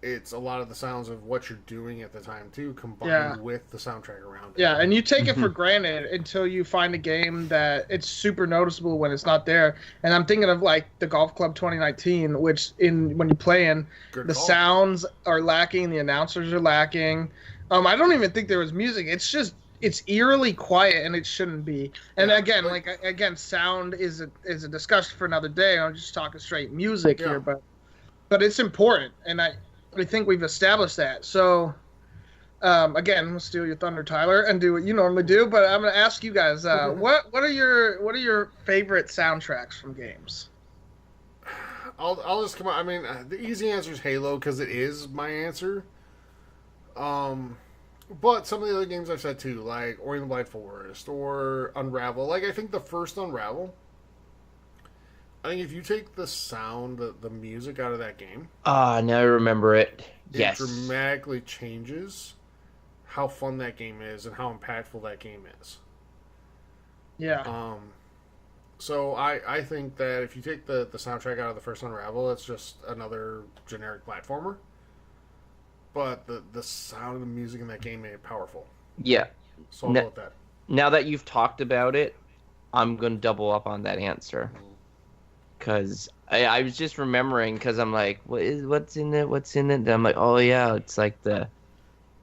it's a lot of the sounds of what you're doing at the time too, combined with the soundtrack around it. Yeah, and you take it for granted until you find a game that it's super noticeable when it's not there. And I'm thinking of like the Golf Club 2019, which when you play in, the sounds are lacking, the announcers are lacking. I don't even think there was music. It's eerily quiet, and it shouldn't be. And again, sound is a discussion for another day. I'm just talking straight music here, but it's important, and I think we've established that. So, again, we'll steal your thunder, Tyler, and do what you normally do. But I'm going to ask you guys, what are your favorite soundtracks from games? I'll just come on. I mean, the easy answer is Halo because it is my answer. But some of the other games I've said too, like Ori and the Blind Forest or Unravel. Like I think the first Unravel. I think if you take the sound, the music out of that game... now I remember it. Yes. It dramatically changes how fun that game is and how impactful that game is. Yeah. So I think that if you take the soundtrack out of the first Unravel, it's just another generic platformer. But the sound of the music in that game made it powerful. Yeah. So I'll go with that. Now that you've talked about it, I'm going to double up on that answer. Because I was just remembering, because I'm like, what's in it? And I'm like, oh yeah, it's like the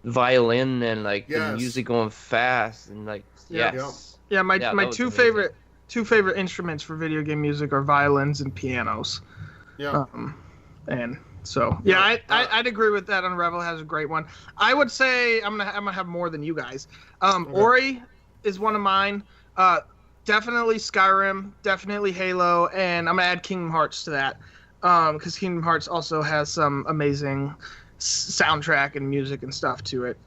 violin and like the music going fast and like yes. Yeah, my two favorite instruments for video game music are violins and pianos. Yeah. And so I'd agree with that. Unravel has a great one. I would say I'm gonna have more than you guys. Ori is one of mine. Definitely Skyrim, definitely Halo, and I'm going to add Kingdom Hearts to that, because Kingdom Hearts also has some amazing soundtrack and music and stuff to it.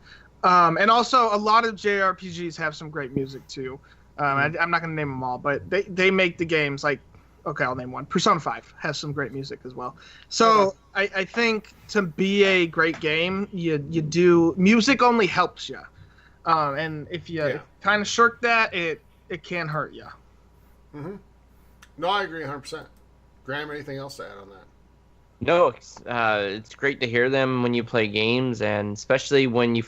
And also, a lot of JRPGs have some great music, too. I'm not going to name them all, but they make the games, like, okay, I'll name one. Persona 5 has some great music as well. So I think to be a great game, you do... Music only helps you. And if you kind of shirk that, it can hurt you. Mm-hmm. No, I agree 100%. Graham, anything else to add on that? No, it's great to hear them when you play games, and especially when you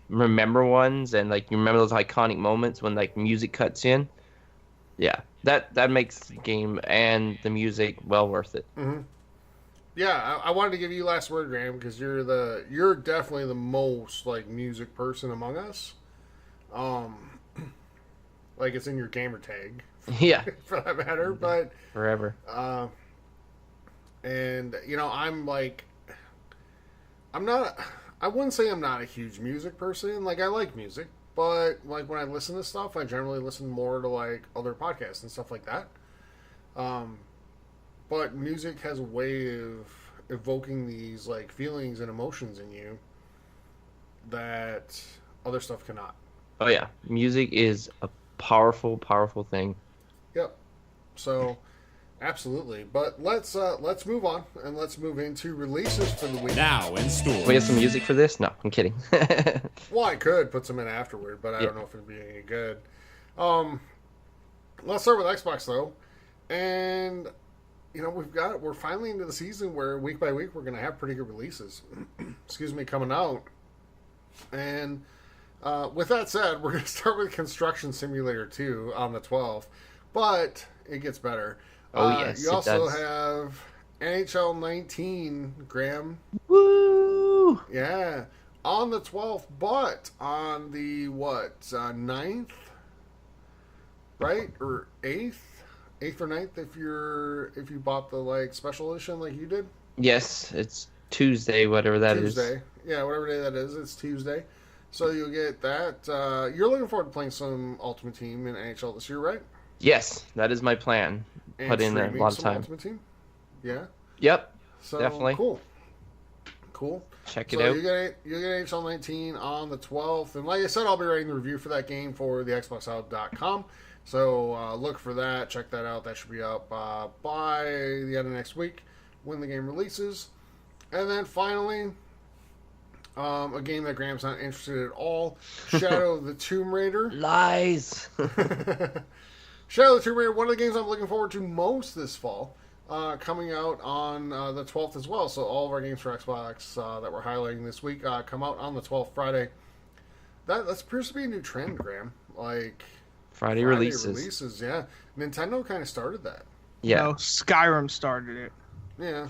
remember ones and like you remember those iconic moments when like music cuts in. Yeah, that makes the game and the music well worth it. Mm-hmm. Yeah, I wanted to give you last word, Graham, because you're definitely the most like music person among us. Like it's in your gamer tag. Yeah. For that matter, but... Forever. And, I'm like... I wouldn't say I'm not a huge music person. Like, I like music. But, like, when I listen to stuff, I generally listen more to, like, other podcasts and stuff like that. But music has a way of evoking these, like, feelings and emotions in you that other stuff cannot. Oh, yeah. Music is a powerful thing. Yep. So, absolutely. But let's move on and let's move into releases for the week. Now in store. We have some music for this? No, I'm kidding. Well, I could put some in afterward, but I don't know if it'd be any good. Let's start with Xbox though, and we're finally into the season where week by week we're going to have pretty good releases. Excuse me, coming out, and. With that said, we're going to start with Construction Simulator 2 on the 12th, but it gets better. Oh, yes, you also have NHL 19, Graham. Woo! Yeah. On the 12th, but on the, 9th? Right? Or 8th? 8th or 9th if you bought the, special edition like you did? Yes, it's Tuesday, whatever that is. Tuesday. Yeah, whatever day that is. It's Tuesday. So you'll get that. You're looking forward to playing some Ultimate Team in NHL this year, right? Yes, that is my plan. And Put in a streaming lot of some time. Ultimate Team? Yeah. Yep, So, definitely. Cool. Check it So out. you get NHL 19 on the 12th. And like I said, I'll be writing the review for that game for the XboxOut.com. So look for that. Check that out. That should be up by the end of next week when the game releases. And then finally, a game that Graham's not interested at all, Shadow of the Tomb Raider. Lies. Shadow of the Tomb Raider, one of the games I'm looking forward to most this fall, coming out on the 12th as well. So all of our games for Xbox that we're highlighting this week come out on the 12th, Friday. That appears to be a new trend, Graham. Like Friday releases. Yeah. Nintendo kind of started that. Yeah. No, Skyrim started it. Yeah.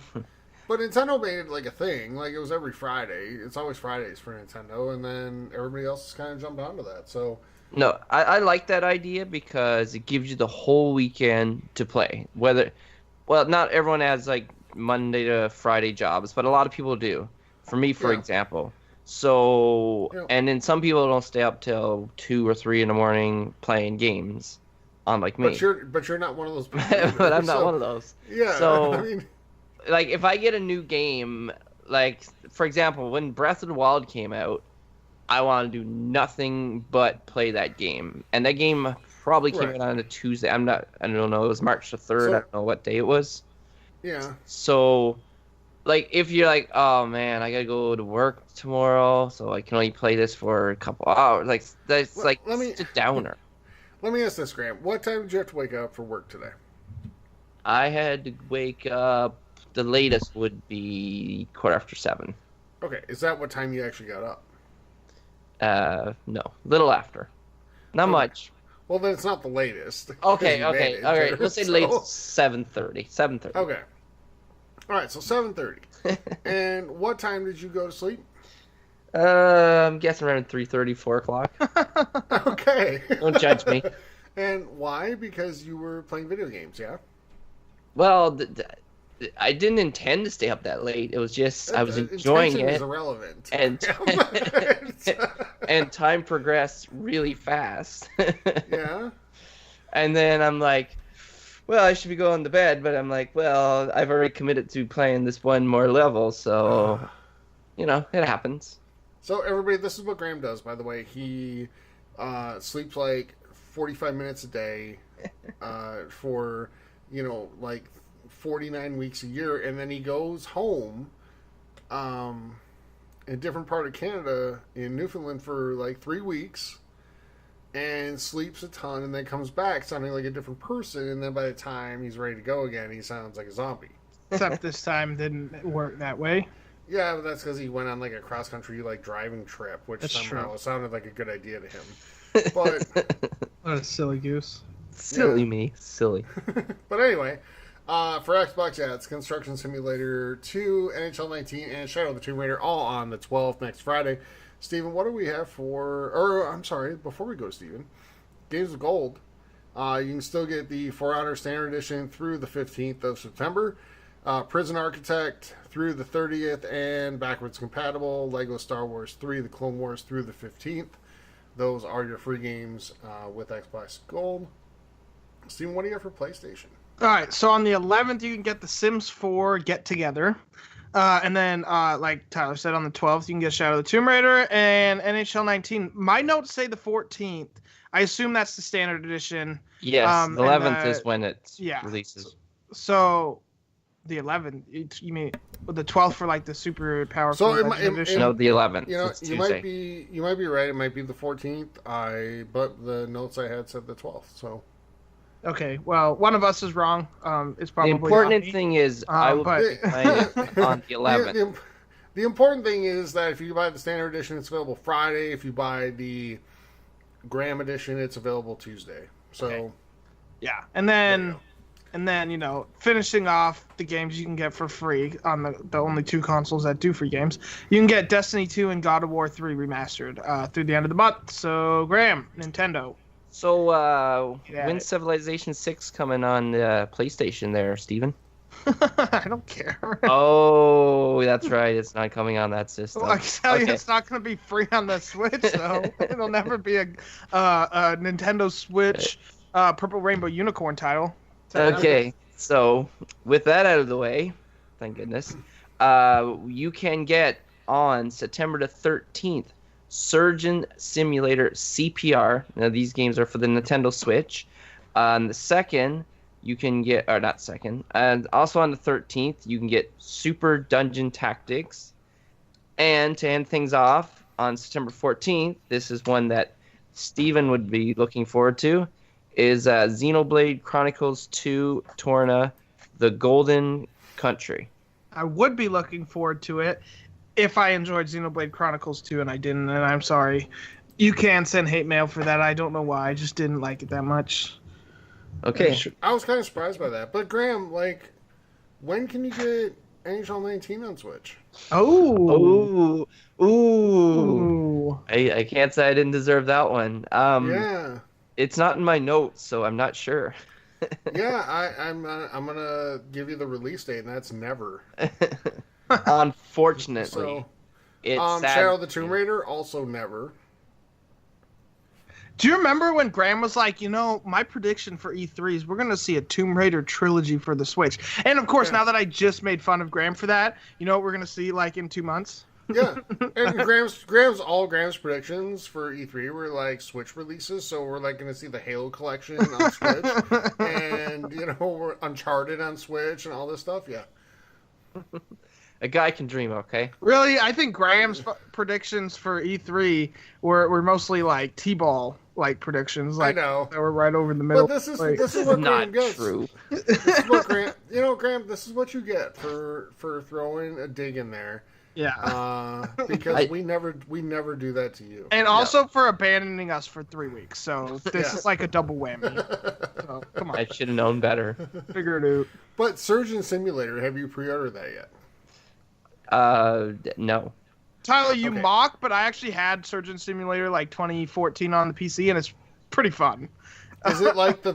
But Nintendo made it like a thing. Like it was every Friday. It's always Fridays for Nintendo, and then everybody else has kind of jumped onto that. So No, I like that idea because it gives you the whole weekend to play. Not everyone has like Monday to Friday jobs, but a lot of people do. For me, for example. So, and then some people don't stay up till 2 or 3 in the morning playing games, unlike me. But you're not one of those people. But I'm not one of those. Yeah. So, I mean, like, if I get a new game, like, for example, when Breath of the Wild came out, I want to do nothing but play that game. And that game probably came out on a Tuesday. I don't know, it was March the 3rd. I don't know what day it was. Yeah. So, like, if you're like, oh, man, I got to go to work tomorrow, so I can only play this for a couple hours. Like, that's, it's a downer. Let me ask this, Graham. What time did you have to wake up for work today? I had to wake up. The latest would be 7:15. Okay, is that what time you actually got up? No, little after. Not much. Well, then it's not the latest. Okay. All right. Let's say late 7:30. 7:30. Okay. All right, so 7:30. And what time did you go to sleep? I'm guessing around 3:30, 4 o'clock. Okay. Don't judge me. And why? Because you were playing video games, yeah? Well, I didn't intend to stay up that late. It was just I was enjoying Intention it. is irrelevant. And time progressed really fast. Yeah. And then I'm like, well, I should be going to bed, but I'm like, well, I've already committed to playing this one more level, so it happens. So everybody, this is what Graham does, by the way. He sleeps like 45 minutes a day for, 49 weeks a year, and then he goes home in a different part of Canada, in Newfoundland, for like 3 weeks, and sleeps a ton, and then comes back sounding like a different person, and then by the time he's ready to go again, he sounds like a zombie. Except this time didn't work that way. Yeah, but that's because he went on like a cross-country driving trip, which That's somehow true. sounded like a good idea to him. But What a silly goose. Silly me. Silly. But anyway, for Xbox, it's Construction Simulator 2, NHL 19, and Shadow of the Tomb Raider, all on the 12th, next Friday. Steven, what do we have before we go, Steven, Games of Gold. You can still get the For Honor Standard Edition through the 15th of September. Prison Architect through the 30th, and backwards compatible. Lego Star Wars 3, The Clone Wars through the 15th. Those are your free games with Xbox Gold. Steven, what do you have for PlayStation? All right, so on the 11th, you can get The Sims 4 Get Together. And then, like Tyler said, on the 12th, you can get Shadow of the Tomb Raider and NHL 19. My notes say the 14th. I assume that's the standard edition. Yes, the 11th is when it releases. So, the 11th, you mean the 12th for like the super powerful edition? No, the 11th. You might be right. It might be the 14th. But the notes I had said the 12th. So. Okay, well, one of us is wrong. It's probably the important not thing is I will be playing it on the 11th. The important thing is that if you buy the standard edition, it's available Friday. If you buy the Graham edition, it's available Tuesday. So, yeah, and then And then, finishing off the games you can get for free on the only 2 consoles that do free games, you can get Destiny 2 and God of War 3 remastered through the end of the month. So, Graham, Nintendo. So, when's Civilization 6 coming on PlayStation there, Steven? I don't care. Oh, that's right. It's not coming on that system. Well, I can tell you it's not going to be free on the Switch, so it'll never be a Nintendo Switch Purple Rainbow Unicorn title. Okay, so with that out of the way, thank goodness, you can get on September the 13th Surgeon Simulator CPR. Now, these games are for the Nintendo Switch. On the 2nd, you can get, or not 2nd, and also on the 13th, you can get Super Dungeon Tactics. And to end things off, on September 14th, this is one that Steven would be looking forward to, is Xenoblade Chronicles 2 Torna, The Golden Country. I would be looking forward to it if I enjoyed Xenoblade Chronicles 2, and I didn't, and I'm sorry. You can send hate mail for that. I don't know why. I just didn't like it that much. Okay. I was kind of surprised by that. But, Graham, when can you get NHL 19 on Switch? Oh. Ooh. I can't say I didn't deserve that one. Yeah. It's not in my notes, so I'm not sure. Yeah, I'm gonna give you the release date, and that's never. Unfortunately, So, it's Shadow of the Tomb Raider also never. Do you remember when Graham was like, my prediction for E3 is we're going to see a Tomb Raider trilogy for the Switch? And of course, now that I just made fun of Graham for that, you know what we're going to see in 2 months? Yeah, and Graham's predictions for E3 were Switch releases, so we're going to see the Halo collection on Switch, and we're Uncharted on Switch and all this stuff. Yeah, a guy can dream. Okay. Really, I think Graham's predictions for E3 were mostly T-ball predictions. I know they were right over the middle. But this is what not Graham gets. True. This is what Graham. Graham. This is what you get for throwing a dig in there. Yeah. Because we never do that to you. And also for abandoning us for 3 weeks. So this is like a double whammy. So come on. I should have known better. Figure it out. But Surgeon Simulator, have you pre-ordered that yet? No. Tyler, you mock, but I actually had Surgeon Simulator 2014 on the PC, and it's pretty fun. Is it like the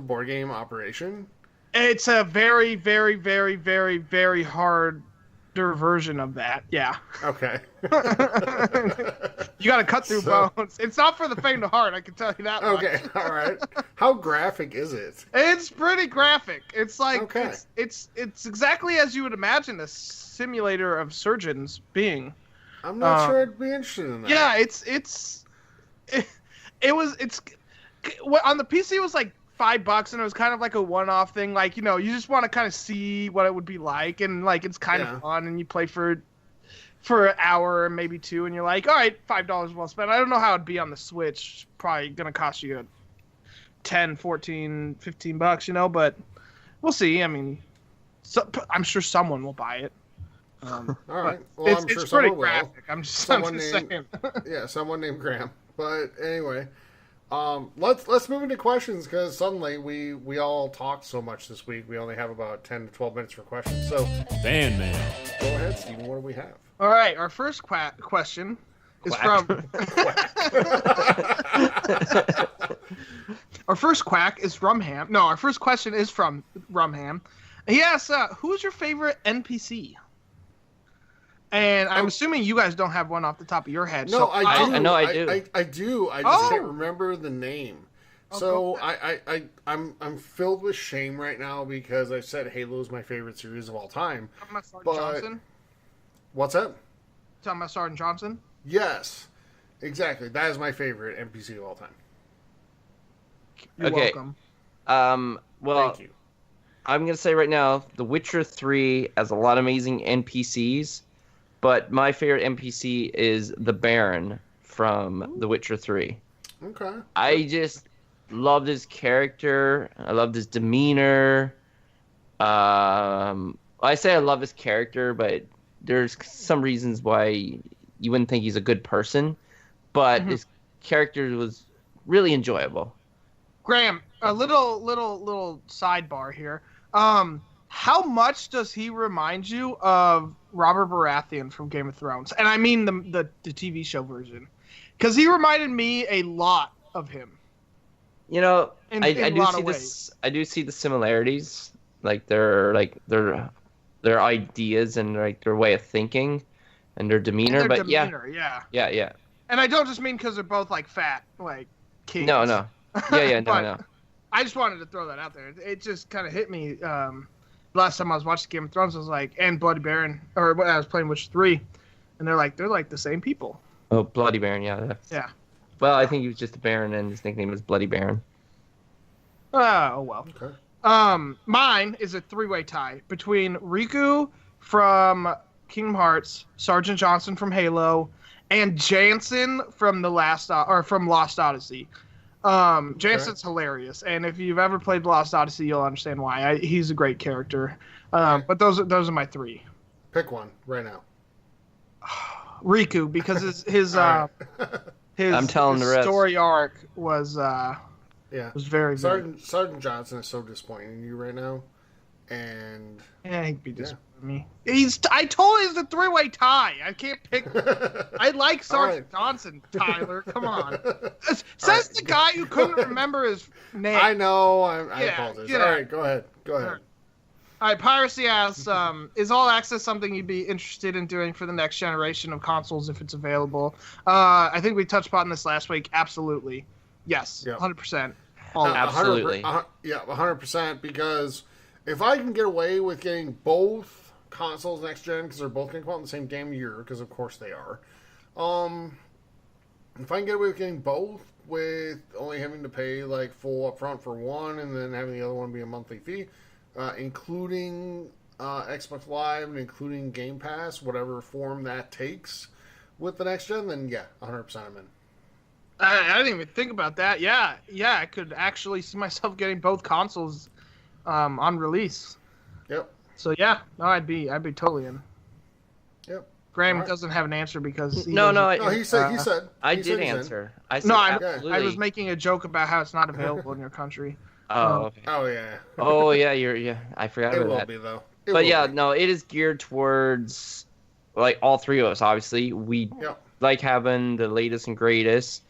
board game Operation? It's a very, very, very, very, very hard version of that. Yeah. Okay. You got to cut through bones. It's not for the faint of heart, I can tell you that. Okay. Much. All right. How graphic is it? It's pretty graphic. It's okay. it's exactly as you would imagine a simulator of surgeons being. I'm not sure I'd be interested in that. Yeah, it's on the PC it was $5 and it was kind of like a one-off thing. You just want to kind of see what it would be like, and it's kind of fun, and you play for an hour or maybe 2, and you're like, all right, $5 well spent. I don't know how it'd be on the Switch. Probably gonna cost you $10, $14, $15, but we'll see. I mean, I'm sure someone will buy it. All right. Well, I'm sure someone will. Graphic. I'm just saying. Yeah, someone named Graham. But anyway, let's move into questions, because suddenly we all talked so much this week. We only have about 10 to 12 minutes for questions. So Fan mail. Go ahead, Steven. What do we have? All right. Our first question is from. Our first quack is Rumham. No, our first question is from Rumham. He asks, "Who's your favorite NPC?" And I'm assuming you guys don't have one off the top of your head. No, so I do. I know I do. I do. I just can't remember the name. So I'm filled with shame right now because I said Halo is my favorite series of all time. Talking about Sergeant Johnson? What's that? Talking about Sergeant Johnson? Yes, exactly. That is my favorite NPC of all time. You're welcome. Well, Thank you. I'm gonna say right now, The Witcher 3 has a lot of amazing NPCs. But my favorite NPC is the Baron from The Witcher 3. Okay. I just loved his character. I loved his demeanor. I say I love his character, but there's some reasons why you wouldn't think he's a good person. But his character was really enjoyable. Graham, a little sidebar here. How much does he remind you of Robert Baratheon from Game of Thrones? And I mean the TV show version, because he reminded me a lot of him. You know, I do see ways. this. I do see the similarities, like their ideas and like their way of thinking, and their demeanor. And their but yeah. And I don't just mean because they're both like fat, like kings. No. No. I just wanted to throw that out there. It just kind of hit me. Last time I was watching Game of Thrones, I was like, and Bloody Baron, or when I was playing Witcher 3, and they're like the same people. Oh, Bloody Baron, yeah. Yeah. Well, I think he was just a Baron, and his nickname was Bloody Baron. Oh well. Okay. Mine is a 3-way tie between Riku from Kingdom Hearts, Sergeant Johnson from Halo, and Jansen from Lost Odyssey. Jansen's hilarious, and if you've ever played Lost Odyssey, you'll understand why. He's a great character. But those are my 3. Pick one right now. Riku, because his I'm telling the rest. Story arc was very Sergeant Johnson is so disappointing in you right now, and he'd be disappointed in me. I told you it's a 3-way tie. I can't pick. I like Sergeant Johnson, Tyler. Come on. Says the guy who couldn't remember his name. I know. I apologize. All right, go ahead. All right, Piracy asks, is All Access something you'd be interested in doing for the next generation of consoles if it's available? I think we touched upon this last week. Absolutely. Yes, 100%. Absolutely. 100%, because if I can get away with getting both consoles next gen, because they're both going to come out in the same damn year, because of course they are, if I can get away with getting both with only having to pay like full upfront for one and then having the other one be a monthly fee, including Xbox Live and including Game Pass, whatever form that takes with the next gen, then 100% I'm in. I didn't even think about that. Yeah, I could actually see myself getting both consoles on release. Yep. So I'd be totally in. Yep. Graham doesn't have an answer because he said I did answer. I said absolutely. I was making a joke about how it's not available in your country. Oh, okay. Oh yeah. Oh yeah, I forgot about that. It will be though. It is geared towards like all 3 of us. Obviously, we like having the latest and greatest,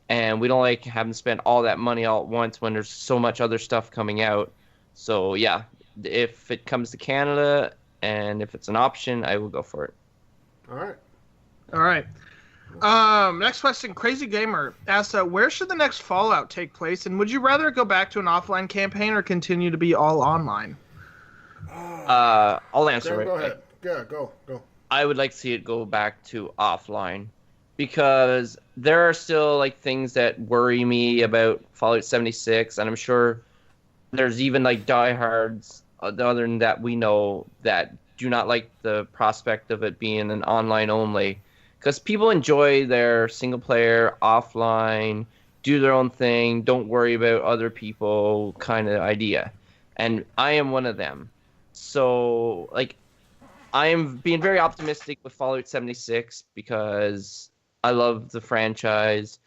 and we don't like having to spend all that money all at once when there's so much other stuff coming out. So yeah, if it comes to Canada and if it's an option, I will go for it. All right. Next question. Crazy Gamer asks, where should the next Fallout take place, and would you rather go back to an offline campaign or continue to be all online? I'll answer it. Go ahead. Yeah, go. I would like to see it go back to offline, because there are still like things that worry me about Fallout 76, and I'm sure there's even like diehards other than that we know that do not like the prospect of it being an online only, because people enjoy their single player offline, do their own thing, don't worry about other people kind of idea, and I am one of them. So like I am being very optimistic with Fallout 76 because I love the franchise,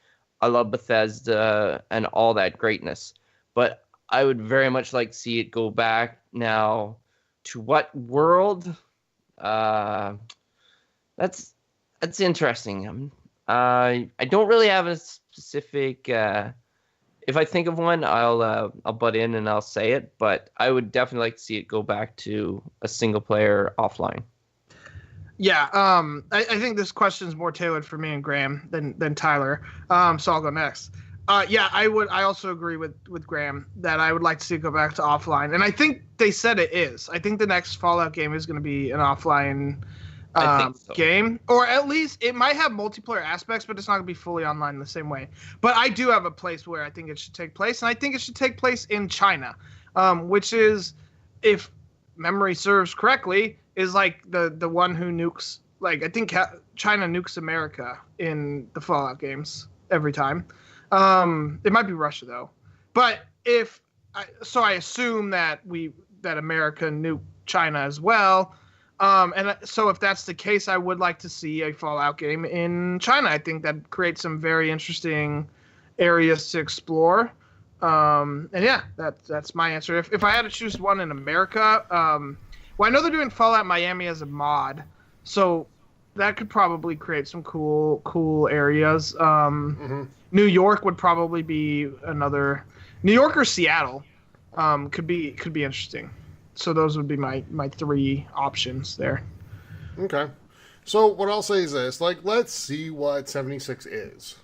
I love Bethesda and all that greatness, but I would very much like to see it go back now. To what world? That's interesting. I don't really have a specific. If I think of one, I'll butt in and I'll say it. But I would definitely like to see it go back to a single player offline. Yeah, I think this question is more tailored for me and Graham than Tyler. So I'll go next. I also agree with Graham that I would like to see it go back to offline, and I think they said it is. I think the next Fallout game is going to be an offline game, or at least it might have multiplayer aspects, but it's not going to be fully online in the same way. But I do have a place where I think it should take place, and I think it should take place in China, which is, if memory serves correctly, is like the one who nukes. Like I think China nukes America in the Fallout games every time. It might be Russia though, but I assume that America nuked China as well. And so if that's the case, I would like to see a Fallout game in China. I think that creates some very interesting areas to explore. And yeah, that's my answer. If I had to choose one in America, well, I know they're doing Fallout Miami as a mod, so that could probably create some cool areas. New York would probably be another. New York or Seattle could be interesting. So those would be my 3 options there. Okay. So what I'll say is this: like, let's see what 76 is.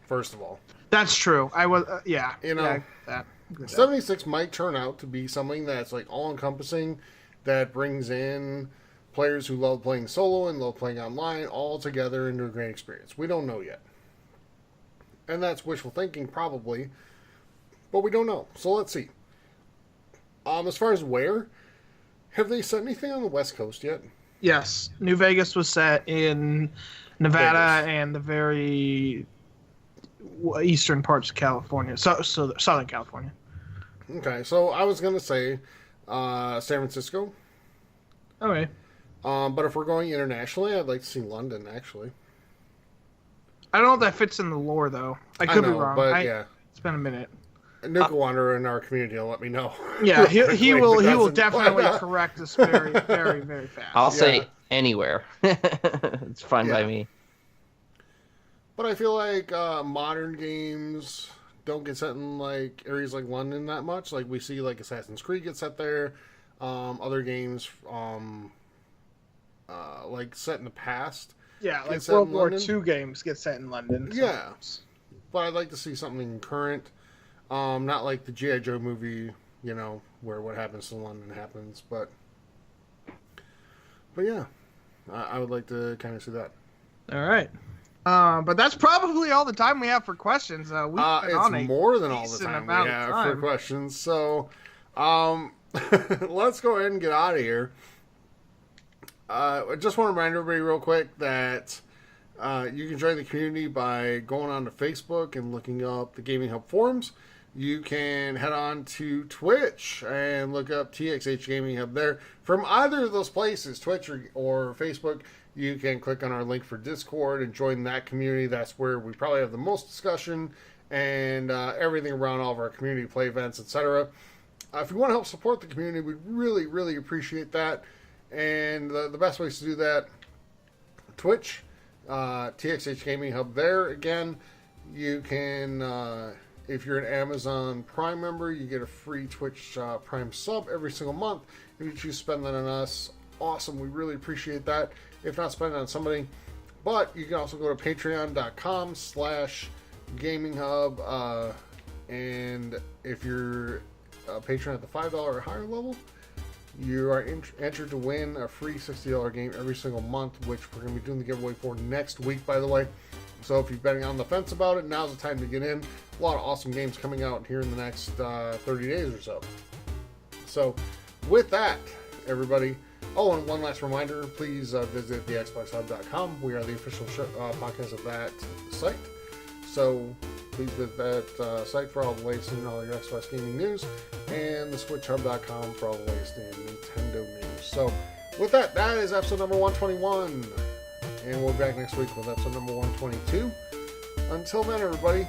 First of all, that's true. I was yeah. You know, that 76 might turn out to be something that's like all encompassing, that brings in players who love playing solo and love playing online all together into a great experience. We don't know yet. And that's wishful thinking, probably. But we don't know. So let's see. As far as where, have they set anything on the West Coast yet? Yes. New Vegas was set in Nevada Vegas. and the very eastern parts of California. So Southern California. Okay, so I was going to say San Francisco. Okay. But if we're going internationally, I'd like to see London, actually. I don't know if that fits in the lore, though. I could be wrong. But yeah. It's been a minute. Nuka Wanderer in our community will let me know. Yeah, he will doesn't, definitely correct us very, very, very fast. I'll say anywhere. It's fine by me. But I feel like modern games don't get set in like areas like London that much. Like we see like Assassin's Creed get set there. Other games like set in the past. Yeah, like World War II games get set in London. Yeah. But I'd like to see something current. Not like the G.I. Joe movie, you know, where what happens to London happens. But yeah, I would like to kind of see that. All right. But that's probably all the time we have for questions. It's more than all the time we have for questions. So let's go ahead and get out of here. I just want to remind everybody real quick that you can join the community by going on to Facebook and looking up the Gaming Hub forums. You can head on to Twitch and look up TXH Gaming Hub there. From either of those places, Twitch or Facebook, you can click on our link for Discord and join that community. That's where we probably have the most discussion and everything around all of our community play events, etc. If you want to help support the community, we'd really, really appreciate that. And the best ways to do that, Twitch, TXH Gaming Hub there. Again, you can, if you're an Amazon Prime member, you get a free Twitch Prime sub every single month. If you choose to spend that on us, awesome. We really appreciate that. If not, spend it on somebody. But you can also go to patreon.com/gaminghub. And if you're a patron at the $5 or higher level, you are entered to win a free $60 game every single month, which we're going to be doing the giveaway for next week, by the way. So if you've been on the fence about it, now's the time to get in. A lot of awesome games coming out here in the next 30 days or so. So with that, everybody. Oh, and one last reminder, please visit thexboxhub.com. We are the official podcast of that site. So please visit that site for all the latest in all your Xbox gaming news, and the switchhub.com for all the latest in Nintendo news. So with that, that is episode number 121, and we'll be back next week with episode number 122. Until then, everybody,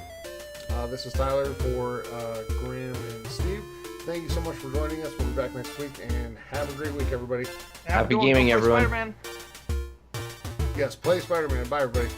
this is Tyler for Graham and Steve. Thank you so much for joining us. We'll be back next week, and have a great week, everybody. Happy gaming, everyone. Spider-Man. Yes, play Spider-Man. Bye, everybody.